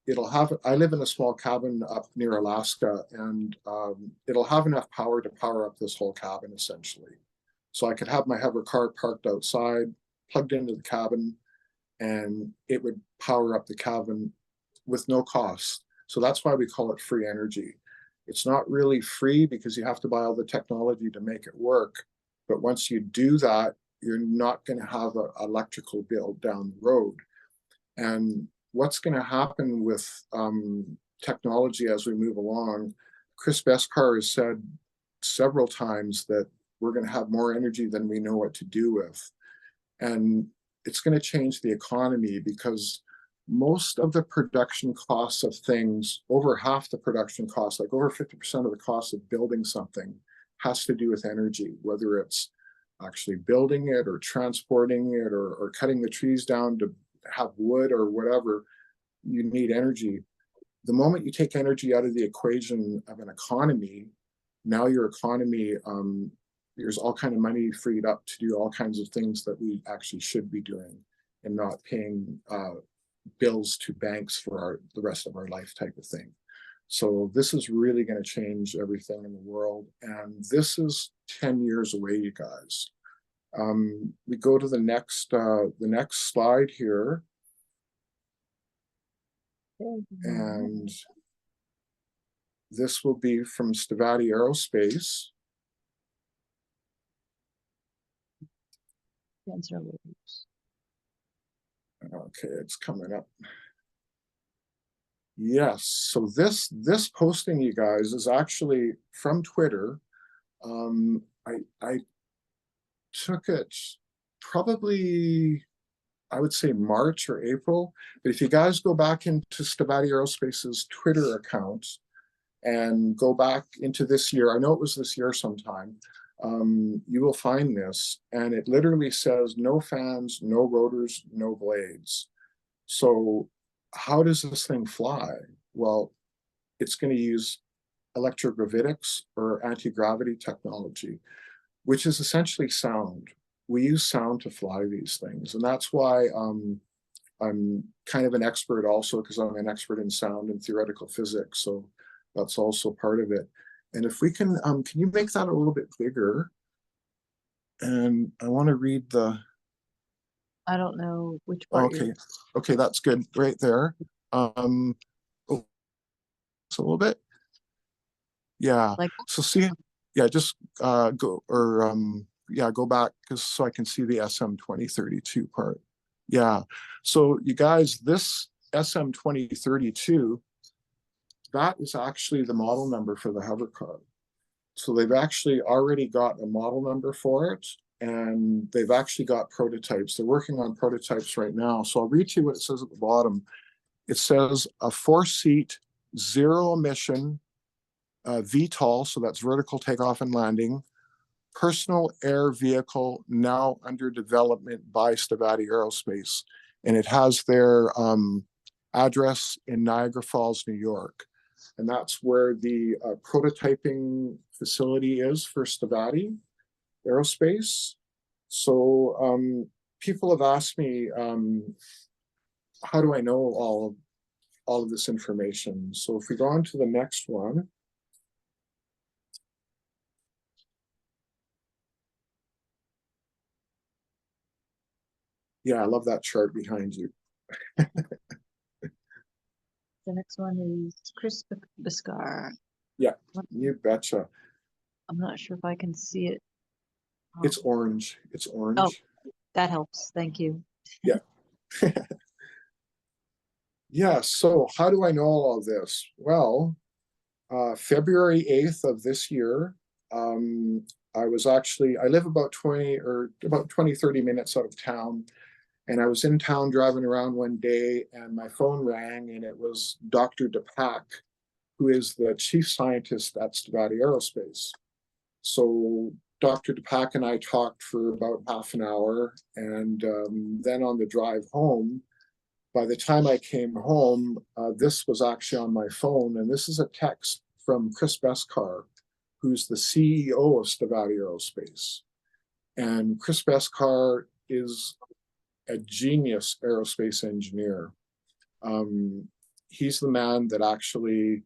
[SPEAKER 2] I live in a small cabin up near Alaska, and it'll have enough power to power up this whole cabin, essentially. So I could have my HoverCar parked outside, plugged into the cabin, and it would power up the cabin with no cost. So that's why we call it free energy. It's not really free because you have to buy all the technology to make it work. But once you do that, you're not going to have an electrical bill down the road. And what's going to happen with technology as we move along, Chris Beskar has said several times that we're going to have more energy than we know what to do with. And it's going to change the economy because most of the production costs of things, over half the production costs, like over 50% of the cost of building something, has to do with energy, whether it's actually building it or transporting it or cutting the trees down to have wood or whatever. You need energy. The moment you take energy out of the equation of an economy, now your economy, there's all kind of money freed up to do all kinds of things that we actually should be doing and not paying bills to banks for the rest of our life type of thing. So this is really going to change everything in the world. And this is 10 years away, you guys. We go to the next slide here. And this will be from Stavatti Aerospace. Okay, it's coming up. Yes, so this posting, you guys, is actually from Twitter. I took it probably, I would say March or April. But if you guys go back into Stavatti Aerospace's Twitter account and go back into this year, I know it was this year sometime, you will find this, and it literally says no fans, no rotors, no blades. So how does this thing fly? Well, it's going to use electrogravitics or anti-gravity technology, which is essentially sound. We use sound to fly these things, and that's why I'm kind of an expert also, because I'm an expert in sound and theoretical physics, so that's also part of it. And if we can you make that a little bit bigger? And I want to read the
[SPEAKER 1] I don't know which part you're.
[SPEAKER 2] Okay, okay, that's good right there. Oh, it's a little bit. Yeah.
[SPEAKER 1] Like,
[SPEAKER 2] So see, yeah, just go or yeah, go back because so I can see the SM-2032 part. Yeah. So you guys, this SM-2032, that is actually the model number for the HoverCar. So they've actually already got a model number for it, and they've actually got prototypes. They're working on prototypes right now. So I'll read to you what it says at the bottom. It says a 4-seat, zero emission VTOL, so that's vertical takeoff and landing, personal air vehicle now under development by Stavatti Aerospace. And it has their address in Niagara Falls, New York. And that's where the prototyping facility is for Stavatti Aerospace. So people have asked me, how do I know all of this information? So if we go on to the next one, yeah, I love that chart behind you.
[SPEAKER 1] the next one is Chris Biscar.
[SPEAKER 2] Yeah, you betcha.
[SPEAKER 1] I'm not sure if I can see it.
[SPEAKER 2] It's orange. It's
[SPEAKER 1] Oh,
[SPEAKER 2] orange.
[SPEAKER 1] that helps. Thank you.
[SPEAKER 2] Yeah. Yeah. So how do I know all of this? Well, February 8th of this year, I live about 30 minutes out of town. And I was in town driving around one day and my phone rang and it was Dr. Depak, who is the chief scientist at Stavatti Aerospace. So Dr. Depak and I talked for about half an hour. And then on the drive home, by the time I came home, this was actually on my phone. And this is a text from Chris Biscar, who's the CEO of Stavatti Aerospace. And Chris Biscar is a genius aerospace engineer. He's the man that actually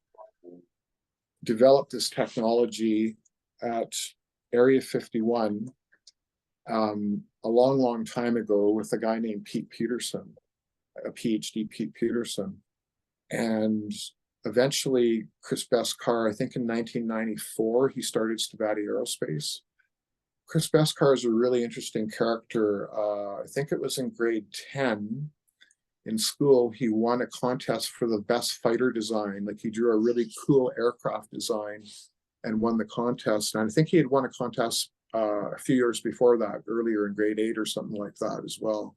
[SPEAKER 2] developed this technology at Area 51 a long, long time ago with a guy named Pete Peterson, a PhD Pete Peterson. And eventually Chris Biscar, I think in 1994, he started Stavatti Aerospace. Chris Biscar is a really interesting character. I think it was in grade 10 in school, he won a contest for the best fighter design. Like he drew a really cool aircraft design and won the contest. And I think he had won a contest a few years before that, earlier in grade 8 or something like that as well.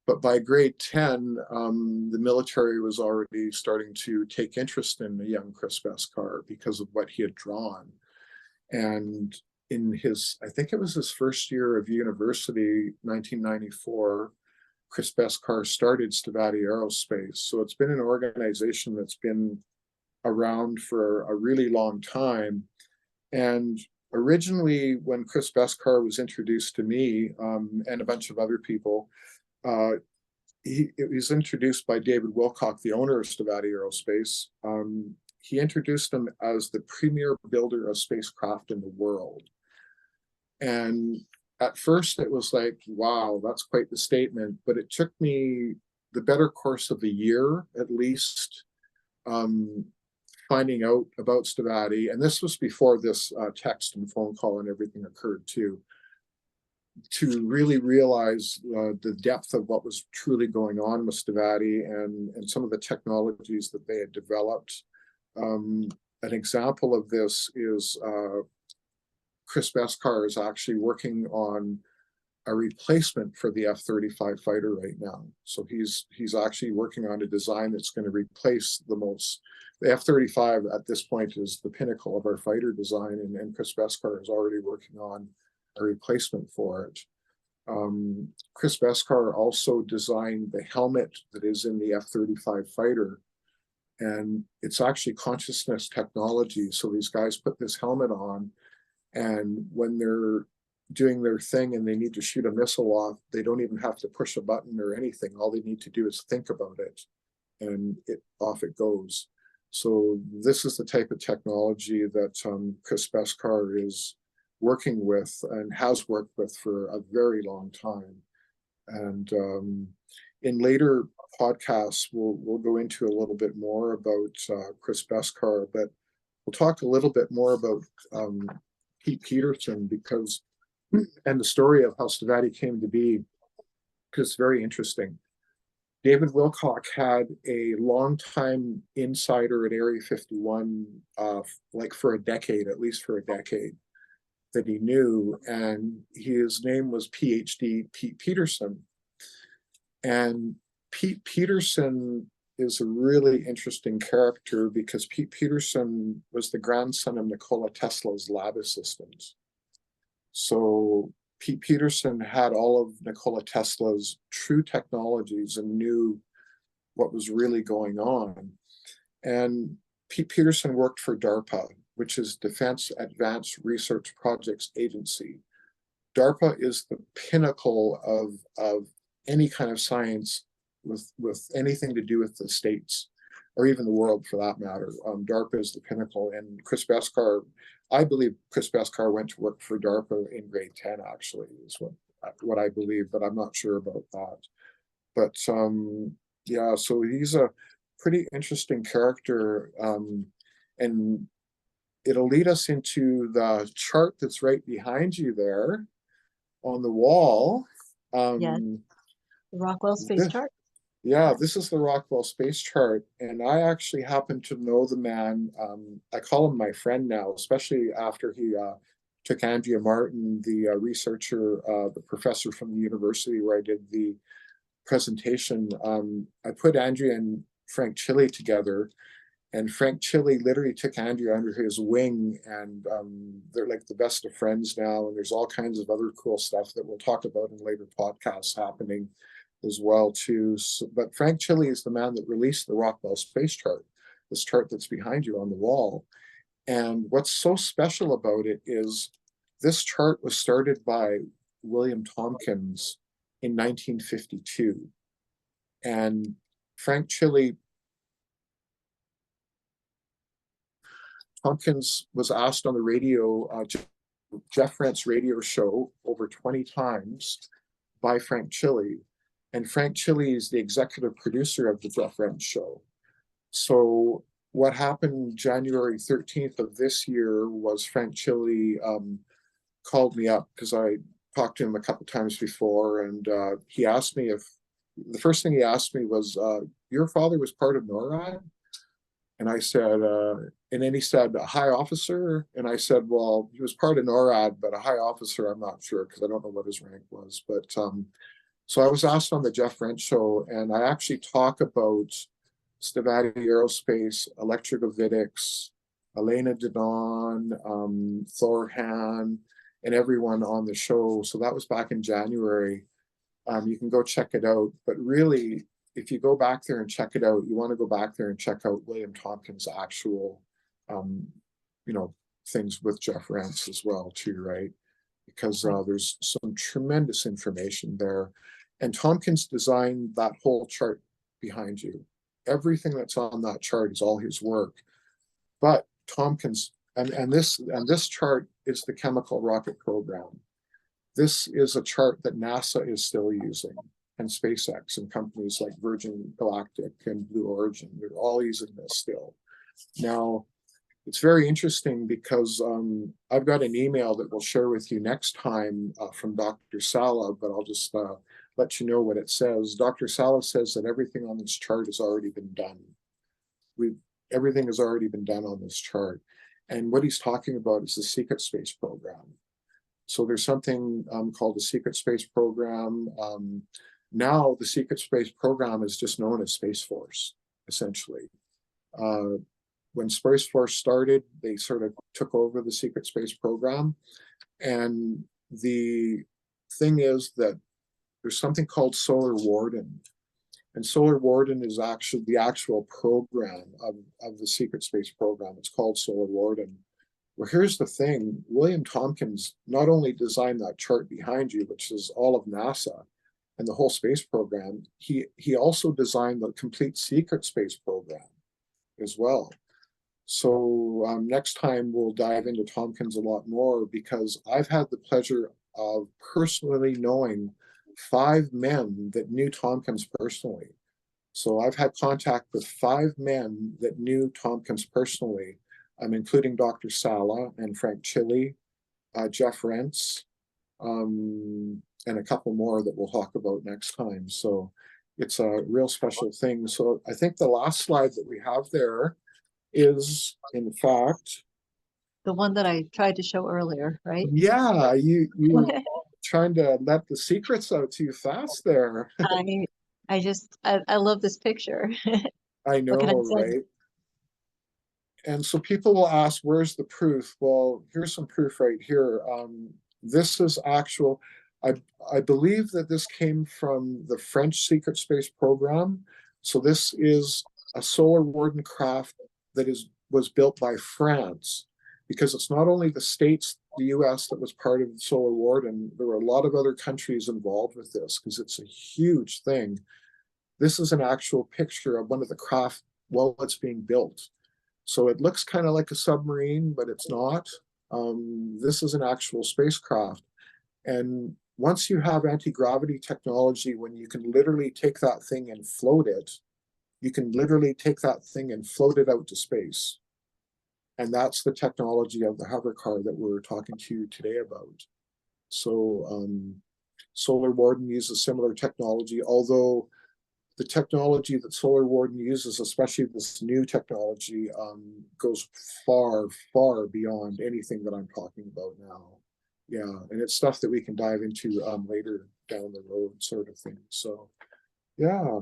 [SPEAKER 2] But by grade 10, the military was already starting to take interest in the young Chris Biscar because of what he had drawn. And in I think it was his first year of university, 1994, Chris Biscar started Stavatti Aerospace. So it's been an organization that's been around for a really long time. And originally, when Chris Biscar was introduced to me and a bunch of other people, it was introduced by David Wilcock, the owner of Stavatti Aerospace. He introduced him as the premier builder of spacecraft in the world. And at first it was like, wow, that's quite the statement. But it took me the better course of a year, at least, finding out about Stavatti. And this was before this text and phone call and everything occurred too, to really realize the depth of what was truly going on with Stavatti and some of the technologies that they had developed. An example of this is Chris Biscar is actually working on a replacement for the F-35 fighter right now. So he's actually working on a design that's going to replace the F-35 at this point is the pinnacle of our fighter design, and Chris Biscar is already working on a replacement for it. Chris Biscar also designed the helmet that is in the F-35 fighter, and it's actually consciousness technology. So these guys put this helmet on, and when they're doing their thing and they need to shoot a missile off, they don't even have to push a button or anything. All they need to do is think about it, and off it goes. So this is the type of technology that Chris Biscar is working with and has worked with for a very long time. And in later podcasts, we'll go into a little bit more about Chris Beskar, but we'll talk a little bit more about Pete Peterson because, and the story of how Stavatti came to be, because it's very interesting. David Wilcock had a longtime insider at Area 51, like for a decade, at least for a decade, that he knew, and his name was PhD Pete Peterson. And Pete Peterson is a really interesting character because Pete Peterson was the grandson of Nikola Tesla's lab assistants. So Pete Peterson had all of Nikola Tesla's true technologies and knew what was really going on. And Pete Peterson worked for DARPA, which is Defense Advanced Research Projects Agency. DARPA is the pinnacle of any kind of science with anything to do with the States, or even the world for that matter. DARPA is the pinnacle. And Chris Beskar, I believe Chris Beskar went to work for DARPA in grade 10, actually, is what I believe, but I'm not sure about that. But yeah, so he's a pretty interesting character. And it'll lead us into the chart that's right behind you there on the wall.
[SPEAKER 1] Yes, the Rockwell space chart.
[SPEAKER 2] Yeah, this is the Rockwell space chart, and I actually happen to know the man. I call him my friend now, especially after he took Andrea Martin, the researcher, the professor from the university where I did the presentation. I put Andrea and Frank Chile together, and Frank Chile literally took Andrea under his wing, and they're like the best of friends now. And there's all kinds of other cool stuff that we'll talk about in later podcasts happening as well too. So, but Frank Chile is the man that released the Rockwell space chart, this chart that's behind you on the wall. And what's so special about it is this chart was started by William Tompkins in 1952. And Frank Chile, Tompkins was asked on the radio, Jeff Rent's radio show over 20 times by Frank Chile. And Frank Chile is the executive producer of the Jeff Rent show. So what happened January 13th of this year was Frank Chile called me up because I talked to him a couple times before, and he asked me if, the first thing he asked me was, your father was part of NORAD? And I said, and then he said, a high officer? And I said, well, he was part of NORAD, but a high officer, I'm not sure because I don't know what his rank was. But so I was asked on the Jeff Rent show, and I actually talk about Stavatti Aerospace, Electrogravitics, Elena Didon, Thor Han, and everyone on the show. So that was back in January. You can go check it out. But really, if you go back there and check it out, you want to go back there and check out William Tompkins' actual, things with Jeff Rent's as well too, right? Because there's some tremendous information there. And Tompkins designed that whole chart behind you. Everything that's on that chart is all his work. But Tompkins, and this chart is the chemical rocket program. This is a chart that NASA is still using, and SpaceX and companies like Virgin Galactic and Blue Origin, they're all using this still. Now, it's very interesting because I've got an email that we'll share with you next time from Dr. Sala, but I'll just let you know what it says. Dr. Sala says that everything on this chart has already been done. Everything has already been done on this chart. And what he's talking about is the secret space program. So there's something called the secret space program. Now the secret space program is just known as Space Force, essentially. When Space Force started, they sort of took over the secret space program. And the thing is that there's something called Solar Warden. And Solar Warden is actually the actual program of the secret space program. It's called Solar Warden. Well, here's the thing. William Tompkins not only designed that chart behind you, which is all of NASA and the whole space program, he also designed the complete secret space program as well. So next time we'll dive into Tompkins a lot more because I've had the pleasure of personally knowing 5 men that knew Tompkins personally. So I've had contact with 5 men that knew Tompkins personally, including Dr. Sala and Frank Chili, Jeff Rentz, and a couple more that we'll talk about next time. So it's a real special thing. So I think the last slide that we have there is, in fact,
[SPEAKER 1] The one that I tried to show earlier, right?
[SPEAKER 2] yeah, you were trying to let the secrets out too fast there.
[SPEAKER 1] I I love this picture.
[SPEAKER 2] I
[SPEAKER 1] What can I
[SPEAKER 2] know,
[SPEAKER 1] say?
[SPEAKER 2] right? And so people will ask, where's the proof? Well, here's some proof right here. This is actual. I, I believe that this came from the French secret space program. So this is a Solar Warden craft that was built by France, because it's not only the States, the US that was part of the Solar Warden. There were a lot of other countries involved with this because it's a huge thing. This is an actual picture of one of the craft while it's being built. So it looks kind of like a submarine, but it's not. This is an actual spacecraft. And once you have anti-gravity technology, when you can literally take that thing and float it, you can literally take that thing and float it out to space. And that's the technology of the HoverCar that we're talking to you today about. So Solar Warden uses similar technology, although the technology that Solar Warden uses, especially this new technology, goes far, far beyond anything that I'm talking about now. Yeah, and it's stuff that we can dive into later down the road, sort of thing. So, yeah,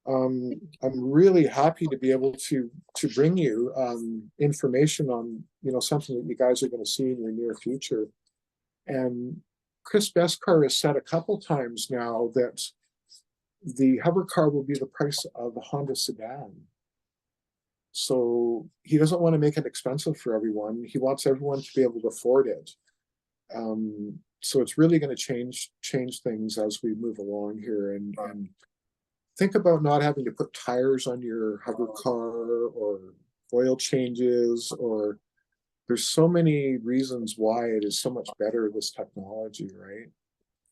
[SPEAKER 2] I'm really happy to be able to bring you information on something that you guys are going to see in your near future. And Chris Beskar has said a couple times now that the HoverCar will be the price of a Honda sedan. So he doesn't want to make it expensive for everyone. He wants everyone to be able to afford it. So it's really going to change things as we move along here. And think about not having to put tires on your HoverCar or oil changes, or there's so many reasons why it is so much better, this technology, right?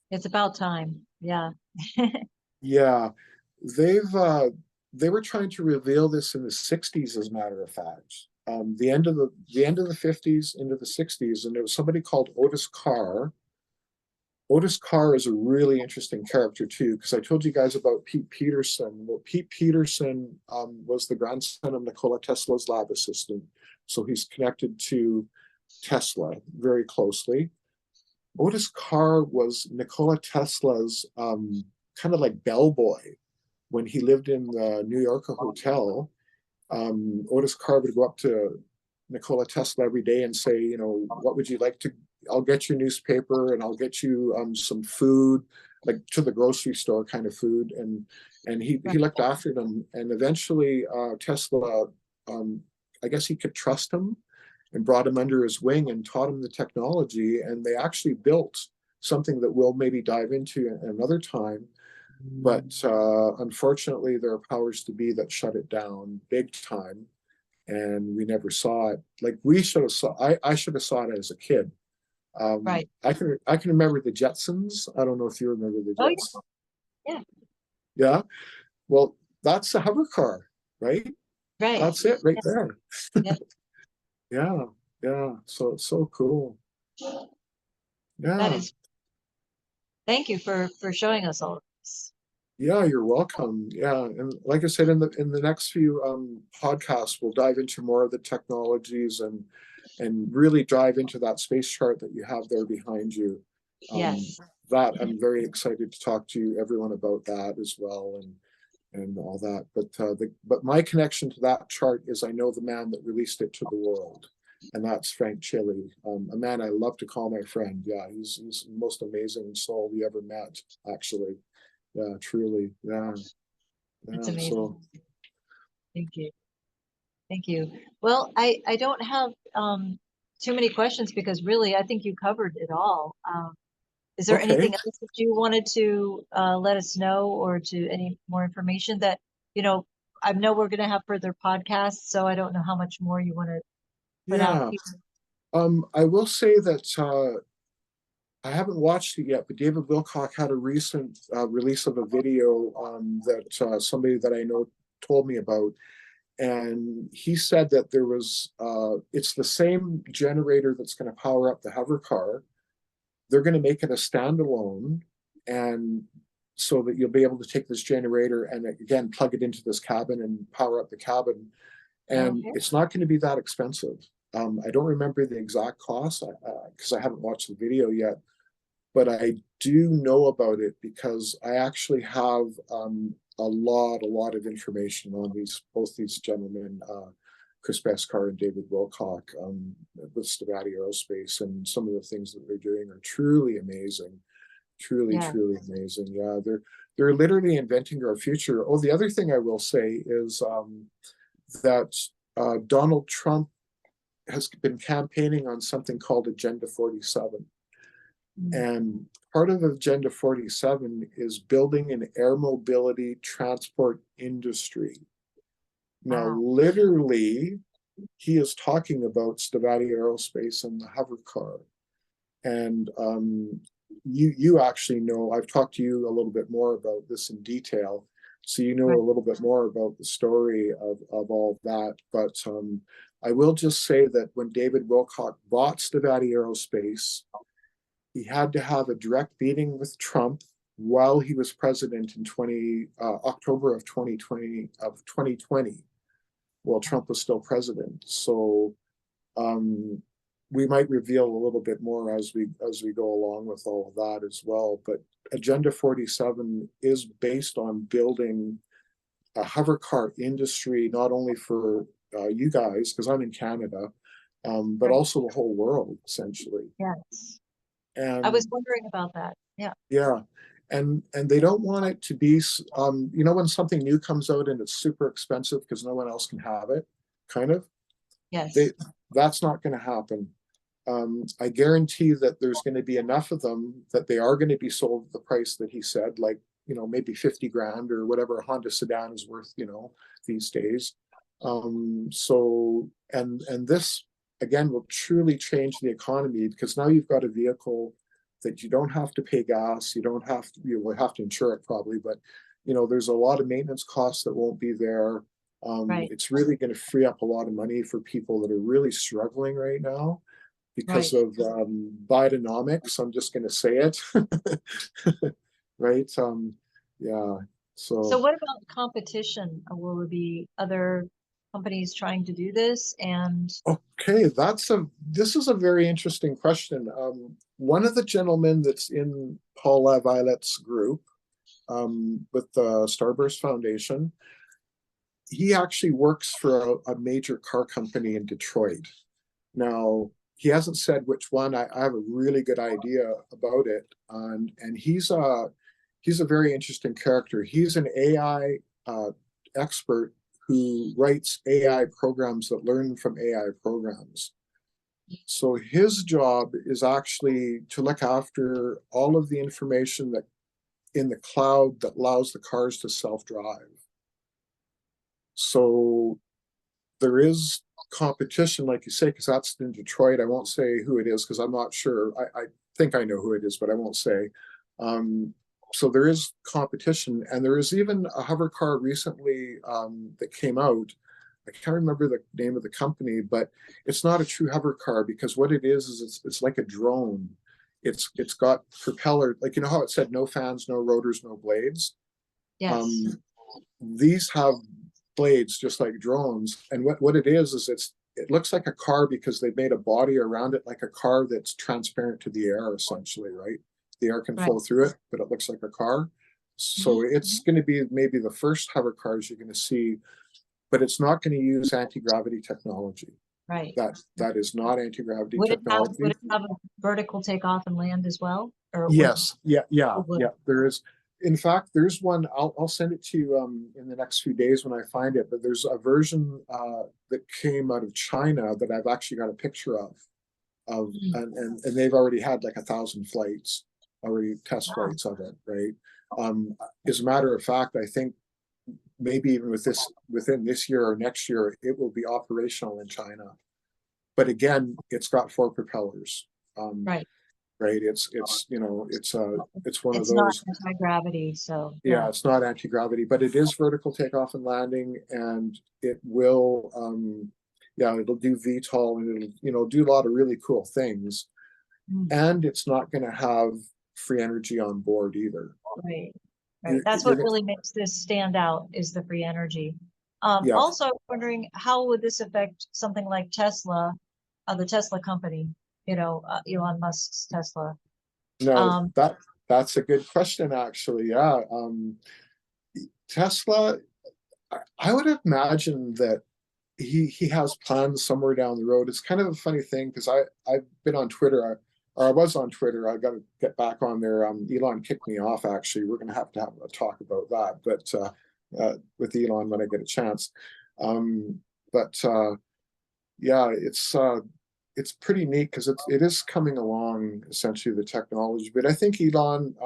[SPEAKER 1] It's about time. Yeah.
[SPEAKER 2] Yeah, they've they were trying to reveal this in the 60s, as a matter of fact. The end of the 50s into the 60s, and there was somebody called Otis Carr. Otis Carr is a really interesting character too, because I told you guys about Pete Peterson. Well, Pete Peterson was the grandson of Nikola Tesla's lab assistant, so he's connected to Tesla very closely. Otis Carr was Nikola Tesla's kind of like bellboy when he lived in the New Yorker hotel. Otis Carr would go up to Nikola Tesla every day and say, what would you like to? I'll get you newspaper and I'll get you some food, like to the grocery store kind of food. And he looked after them. And eventually Tesla, I guess he could trust him and brought him under his wing and taught him the technology. And they actually built something that we'll maybe dive into another time. But unfortunately, there are powers to be that shut it down big time. And we never saw it. Like we should have saw, I should have saw it as a kid.
[SPEAKER 1] Right.
[SPEAKER 2] I can remember the Jetsons. I don't know if you remember the
[SPEAKER 1] Oh,
[SPEAKER 2] Jetsons.
[SPEAKER 1] yeah.
[SPEAKER 2] Yeah. Well, that's the HoverCar, right?
[SPEAKER 1] Right.
[SPEAKER 2] That's it right
[SPEAKER 1] Yes.
[SPEAKER 2] there.
[SPEAKER 1] Yeah.
[SPEAKER 2] Yeah. Yeah. So it's so cool.
[SPEAKER 1] That
[SPEAKER 2] Yeah.
[SPEAKER 1] is. Thank you for showing us all of this.
[SPEAKER 2] Yeah, you're welcome. Yeah, and like I said, in the next few podcasts, we'll dive into more of the technologies and really dive into that space chart that you have there behind you.
[SPEAKER 1] Yes.
[SPEAKER 2] That I'm very excited to talk to everyone about that as well, and all that. But my connection to that chart is I know the man that released it to the world, and that's Frank Chili, a man I love to call my friend. Yeah, he's the most amazing soul we ever met, actually. Yeah, truly. Yeah.
[SPEAKER 1] It's
[SPEAKER 2] Yeah.
[SPEAKER 1] amazing.
[SPEAKER 2] So
[SPEAKER 1] Thank you. Thank you. Well, I don't have too many questions because really I think you covered it all. Is there
[SPEAKER 2] okay.
[SPEAKER 1] anything else that you wanted to let us know, or to any more information that, I know we're going to have further podcasts, so I don't know how much more you want to put out
[SPEAKER 2] Yeah.
[SPEAKER 1] here.
[SPEAKER 2] I will say that I haven't watched it yet, but David Wilcock had a recent release of a video that somebody that I know told me about. And he said that there was, it's the same generator that's going to power up the HoverCar. They're going to make it a standalone, and so that you'll be able to take this generator and again plug it into this cabin and power up the cabin. And
[SPEAKER 1] Okay.
[SPEAKER 2] it's not going to be that expensive. I don't remember the exact cost because I haven't watched the video yet, but I do know about it because I actually have a lot of information on both these gentlemen, Chris Beskar and David Wilcock, with Stavatti Aerospace, and some of the things that they're doing are truly amazing,
[SPEAKER 1] Yeah.
[SPEAKER 2] truly amazing. Yeah, they're literally inventing our future. Oh, the other thing I will say is that Donald Trump has been campaigning on something called Agenda 47.
[SPEAKER 1] Mm.
[SPEAKER 2] And part of Agenda 47 is building an air mobility transport industry. Now,
[SPEAKER 1] Wow.
[SPEAKER 2] literally, he is talking about Stavatti Aerospace and the HoverCar. And you actually know, I've talked to you a little bit more about this in detail. So you know
[SPEAKER 1] Right.
[SPEAKER 2] a little bit more about the story of all that. But I will just say that when David Wilcock bought Stavatti Aerospace, he had to have a direct meeting with Trump while he was president in October of 2020, while Trump was still president. So um, we might reveal a little bit more as we go along with all of that as well. But Agenda 47 is based on building a hovercar industry, not only for you guys, because I'm in Canada, but
[SPEAKER 1] Right.
[SPEAKER 2] also the whole world, essentially.
[SPEAKER 1] Yes. I was
[SPEAKER 2] And
[SPEAKER 1] wondering about that. Yeah.
[SPEAKER 2] yeah, and they don't want it to be, when something new comes out and it's super expensive because no one else can have it, kind of. They
[SPEAKER 1] Yes.
[SPEAKER 2] That's not going to happen. I guarantee that there's going to be enough of them that they are going to be sold at the price that he said, like, maybe 50 grand or whatever a Honda sedan is worth, these days. And this again will truly change the economy because now you've got a vehicle that you don't have to pay gas, you will have to insure it probably, but there's a lot of maintenance costs that won't be there.
[SPEAKER 1] Right.
[SPEAKER 2] It's really going to free up a lot of money for people that are really struggling right now because
[SPEAKER 1] Right.
[SPEAKER 2] of Bidenomics. I'm just going to say it, right? Yeah.
[SPEAKER 1] So
[SPEAKER 2] So
[SPEAKER 1] what about competition? Will there be other companies trying to do this? And
[SPEAKER 2] okay, this is a very interesting question. One of the gentlemen that's in Paul Violet's group with the Starburst Foundation, he actually works for a major car company in Detroit. Now, he hasn't said which one. I have a really good idea about it, and he's a very interesting character. He's an AI expert who writes AI programs that learn from AI programs. So his job is actually to look after all of the information that in the cloud that allows the cars to self-drive. So there is competition, like you say, because that's in Detroit. I won't say who it is because I'm not sure. I think I know who it is, but I won't say. So there is competition, and there is even a hover car recently that came out. I can't remember the name of the company, but it's not a true hover car because what it is it's like a drone. It's got propeller, like how it said no fans, no rotors, no blades.
[SPEAKER 1] yes.
[SPEAKER 2] Um, these have blades just like drones, and what it is it looks like a car because they've made a body around it like a car that's transparent to the air, essentially, right? The air can
[SPEAKER 1] Right.
[SPEAKER 2] flow through it, but it looks like a car. So
[SPEAKER 1] Hmm.
[SPEAKER 2] it's going to be maybe the first hover cars you're going to see, but it's not going to use anti-gravity technology.
[SPEAKER 1] Right.
[SPEAKER 2] That is not anti-gravity
[SPEAKER 1] Would
[SPEAKER 2] technology.
[SPEAKER 1] it have a vertical takeoff and land as well? Or it wouldn't?
[SPEAKER 2] Yes, yeah.
[SPEAKER 1] It would.
[SPEAKER 2] There is. In fact, there's one. I'll send it to you in the next few days when I find it. But there's a version that came out of China that I've actually got a picture of,
[SPEAKER 1] Mm.
[SPEAKER 2] and they've already had like 1,000 flights, already test
[SPEAKER 1] Wow.
[SPEAKER 2] flights of it, right? As a matter of fact, I think maybe even within this year or next year, it will be operational in China. But again, it's got four propellers. Um,
[SPEAKER 1] Right.
[SPEAKER 2] right? It's one of
[SPEAKER 1] It's not
[SPEAKER 2] those.
[SPEAKER 1] anti-gravity, so
[SPEAKER 2] Yeah,
[SPEAKER 1] yeah.
[SPEAKER 2] it's not anti-gravity, but it is vertical takeoff and landing, and it will, yeah, it'll do VTOL, and it'll, do a lot of really cool things.
[SPEAKER 1] Mm,
[SPEAKER 2] And it's not going to have free energy on board either.
[SPEAKER 1] right, right.
[SPEAKER 2] You're,
[SPEAKER 1] That's what
[SPEAKER 2] you're,
[SPEAKER 1] really makes this stand out is the free energy.
[SPEAKER 2] yeah,
[SPEAKER 1] Also, I'm wondering how would this affect something like Tesla, the Tesla company, Elon Musk's Tesla.
[SPEAKER 2] no,
[SPEAKER 1] Um,
[SPEAKER 2] that's a good question, actually. Yeah, Tesla, I would imagine that he has plans somewhere down the road. It's kind of a funny thing because I've been on Twitter, or I was on Twitter. I got to get back on there. Elon kicked me off. Actually, we're going to have a talk about that, but with Elon when I get a chance. But yeah, it's pretty neat because it is coming along, essentially, the technology. But I think Elon's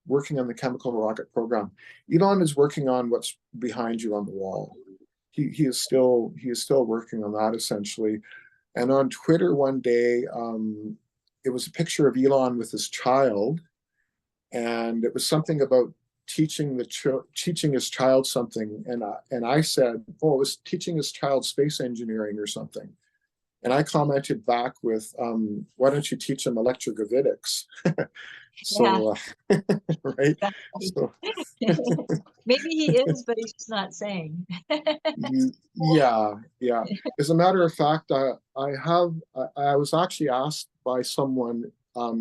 [SPEAKER 2] working on the chemical rocket program. Elon is working on what's behind you on the wall. He is still working on that, essentially. And on Twitter one day, it was a picture of Elon with his child, and it was something about teaching his child something, and I said, oh, it was teaching his child space engineering or something. And I commented back with, why don't you teach him electrogravitics?
[SPEAKER 1] yeah,
[SPEAKER 2] So, right.
[SPEAKER 1] exactly.
[SPEAKER 2] So,
[SPEAKER 1] Maybe he is, but he's just not saying.
[SPEAKER 2] yeah, yeah. As a matter of fact, I was actually asked by someone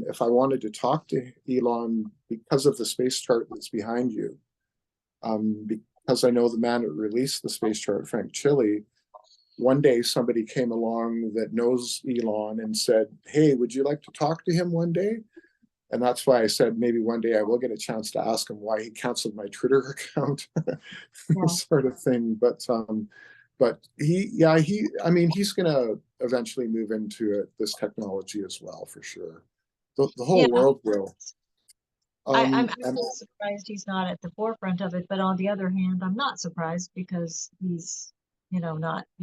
[SPEAKER 2] if I wanted to talk to Elon because of the space chart that's behind you. Because I know the man that released the space chart, Frank Chile. One day somebody came along that knows Elon and said, hey, would you like to talk to him one day? And that's why I said maybe one day I will get a chance to ask him why he canceled my Twitter account,
[SPEAKER 1] Yeah.
[SPEAKER 2] sort of thing. But I mean, he's going to eventually move into this technology as well, for sure. The
[SPEAKER 1] Yeah.
[SPEAKER 2] whole world will.
[SPEAKER 1] I'm
[SPEAKER 2] And
[SPEAKER 1] actually surprised he's not at the forefront of it, but on the other hand, I'm not surprised because he's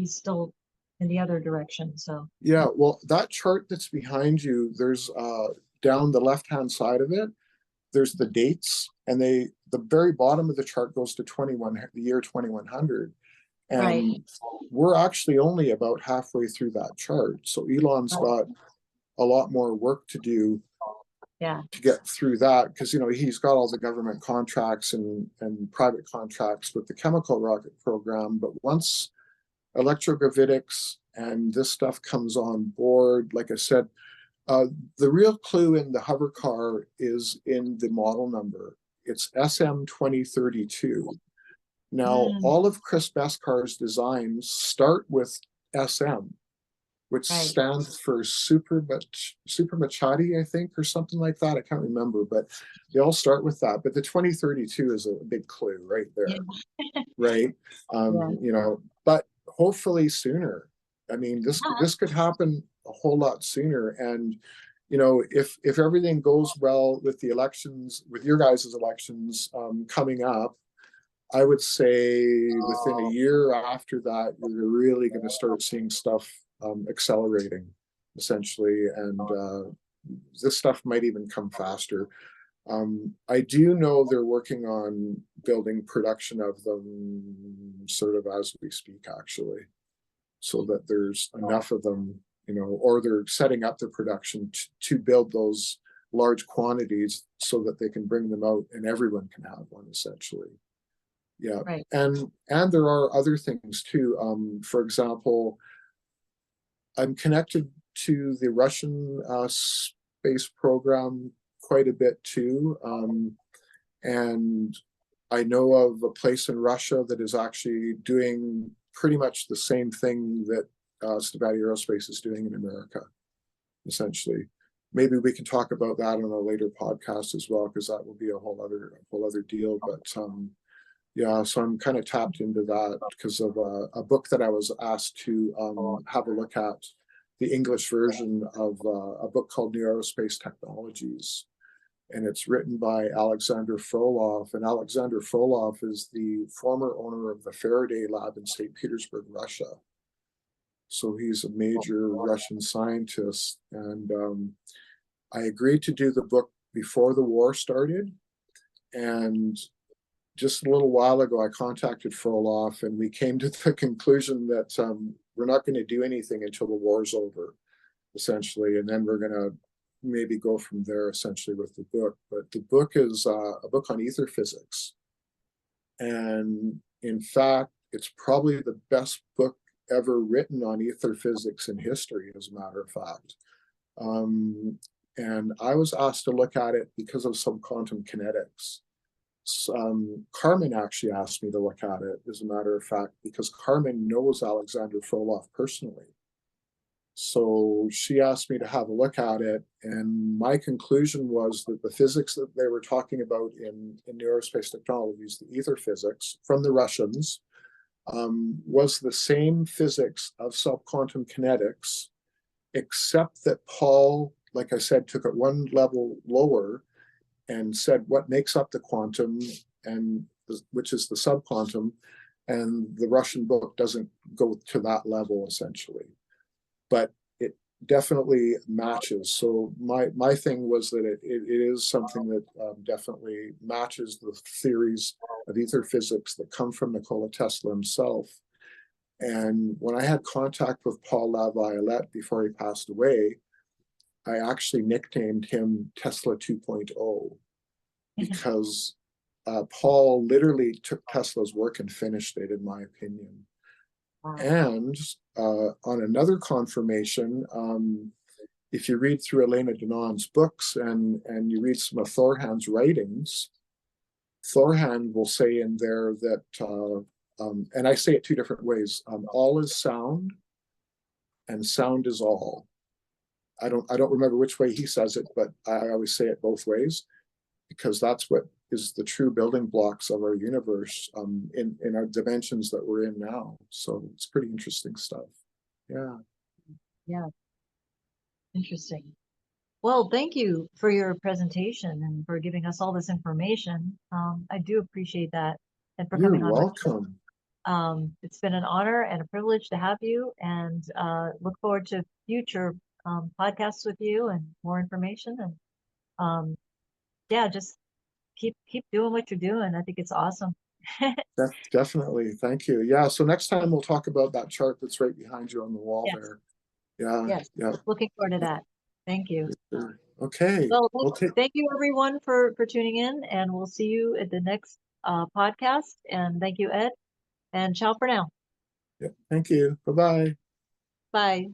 [SPEAKER 1] still in the other direction. So
[SPEAKER 2] yeah, well, that chart that's behind you, there's down the left-hand side of it, there's the dates, and the very bottom of the chart goes to the year 2100.
[SPEAKER 1] right,
[SPEAKER 2] And we're actually only about halfway through that chart. So Elon's
[SPEAKER 1] right,
[SPEAKER 2] got a lot more work to do
[SPEAKER 1] yeah,
[SPEAKER 2] to get through that, because he's got all the government contracts and private contracts with the chemical rocket program. But once electrogravitics and this stuff comes on board, like I said, the real clue in the hover car is in the model number. It's SM-2032. Now,
[SPEAKER 1] mm,
[SPEAKER 2] all of Chris Bescar's designs start with SM, which
[SPEAKER 1] right,
[SPEAKER 2] stands for Super Machadi, I think, or something like that. I can't remember, but they all start with that. But the 2032 is a big clue right
[SPEAKER 1] yeah,
[SPEAKER 2] there, right?
[SPEAKER 1] yeah,
[SPEAKER 2] But hopefully sooner. I mean,
[SPEAKER 1] yeah,
[SPEAKER 2] this could happen a whole lot sooner. And if everything goes well with the elections, with your guys' elections coming up, I would say within a year after that, you're really going to start seeing stuff accelerating, essentially, and this stuff might even come faster. I do know they're working on building production of them sort of as we speak, actually, so that there's enough of them, or they're setting up their production to build those large quantities so that they can bring them out and everyone can have one, essentially. Yeah,
[SPEAKER 1] right.
[SPEAKER 2] and there are other things too. For example, I'm connected to the Russian space program quite a bit too, and I know of a place in Russia that is actually doing pretty much the same thing that Stavatti Aerospace is doing in America, essentially. Maybe we can talk about that on a later podcast as well, because that will be a whole other deal. But yeah, so I'm kind of tapped into that because of a book that I was asked to have a look at, the English version of a book called New Aerospace Technologies. And it's written by Alexander Frolov. And Alexander Frolov is the former owner of the Faraday lab in St. Petersburg, Russia. So he's a major Russian scientist. And I agreed to do the book before the war started. And just a little while ago, I contacted Frolov, and we came to the conclusion that we're not going to do anything until the war's over, essentially. And then we're going to maybe go from there, essentially, with the book. But the book is a book on ether physics. And in fact, it's probably the best book ever written on ether physics in history, as a matter of fact. And I was asked to look at it because of some quantum kinetics. Carmen actually asked me to look at it, as a matter of fact, because Carmen knows Alexander Frolov personally. So she asked me to have a look at it, and my conclusion was that the physics that they were talking about in aerospace technologies, the ether physics from the Russians, was the same physics of subquantum kinetics, except that Paul, like I said, took it one level lower and said what makes up the quantum, and which is the subquantum, and the Russian book doesn't go to that level, essentially. But it definitely matches. So my thing was that it is something that definitely matches the theories of ether physics that come from Nikola Tesla himself. And when I had contact with Paul Laviolette before he passed away, I actually nicknamed him Tesla 2.0 because Paul literally took Tesla's work and finished it, in my opinion. And on another confirmation, if you read through Elena Danon's books and you read some of Thorhan's writings, Thorhan will say in there that, and I say it two different ways, all is sound and sound is all. I don't remember which way he says it, but I always say it both ways, because that's what is the true building blocks of our universe in our dimensions that we're in now. So it's pretty interesting stuff. Yeah.
[SPEAKER 1] Yeah. Interesting. Well, thank you for your presentation and for giving us all this information. I do appreciate that, and for
[SPEAKER 2] You're
[SPEAKER 1] coming on my show.
[SPEAKER 2] welcome.
[SPEAKER 1] It's been an honor and a privilege to have you, and look forward to future podcasts with you and more information. And yeah, just keep doing what you're doing. I think it's awesome.
[SPEAKER 2] Definitely. Thank you. Yeah. So next time we'll talk about that chart that's right behind you on the wall
[SPEAKER 1] Yes.
[SPEAKER 2] there. Yeah.
[SPEAKER 1] Yes.
[SPEAKER 2] Yeah.
[SPEAKER 1] Looking forward to that. Thank you.
[SPEAKER 2] Sure. Okay.
[SPEAKER 1] Well,
[SPEAKER 2] We'll take.
[SPEAKER 1] thank you everyone for tuning in, and we'll see you at the next podcast. And thank you, Ed. And ciao for now.
[SPEAKER 2] Yeah. Thank you. Bye-bye.
[SPEAKER 1] Bye.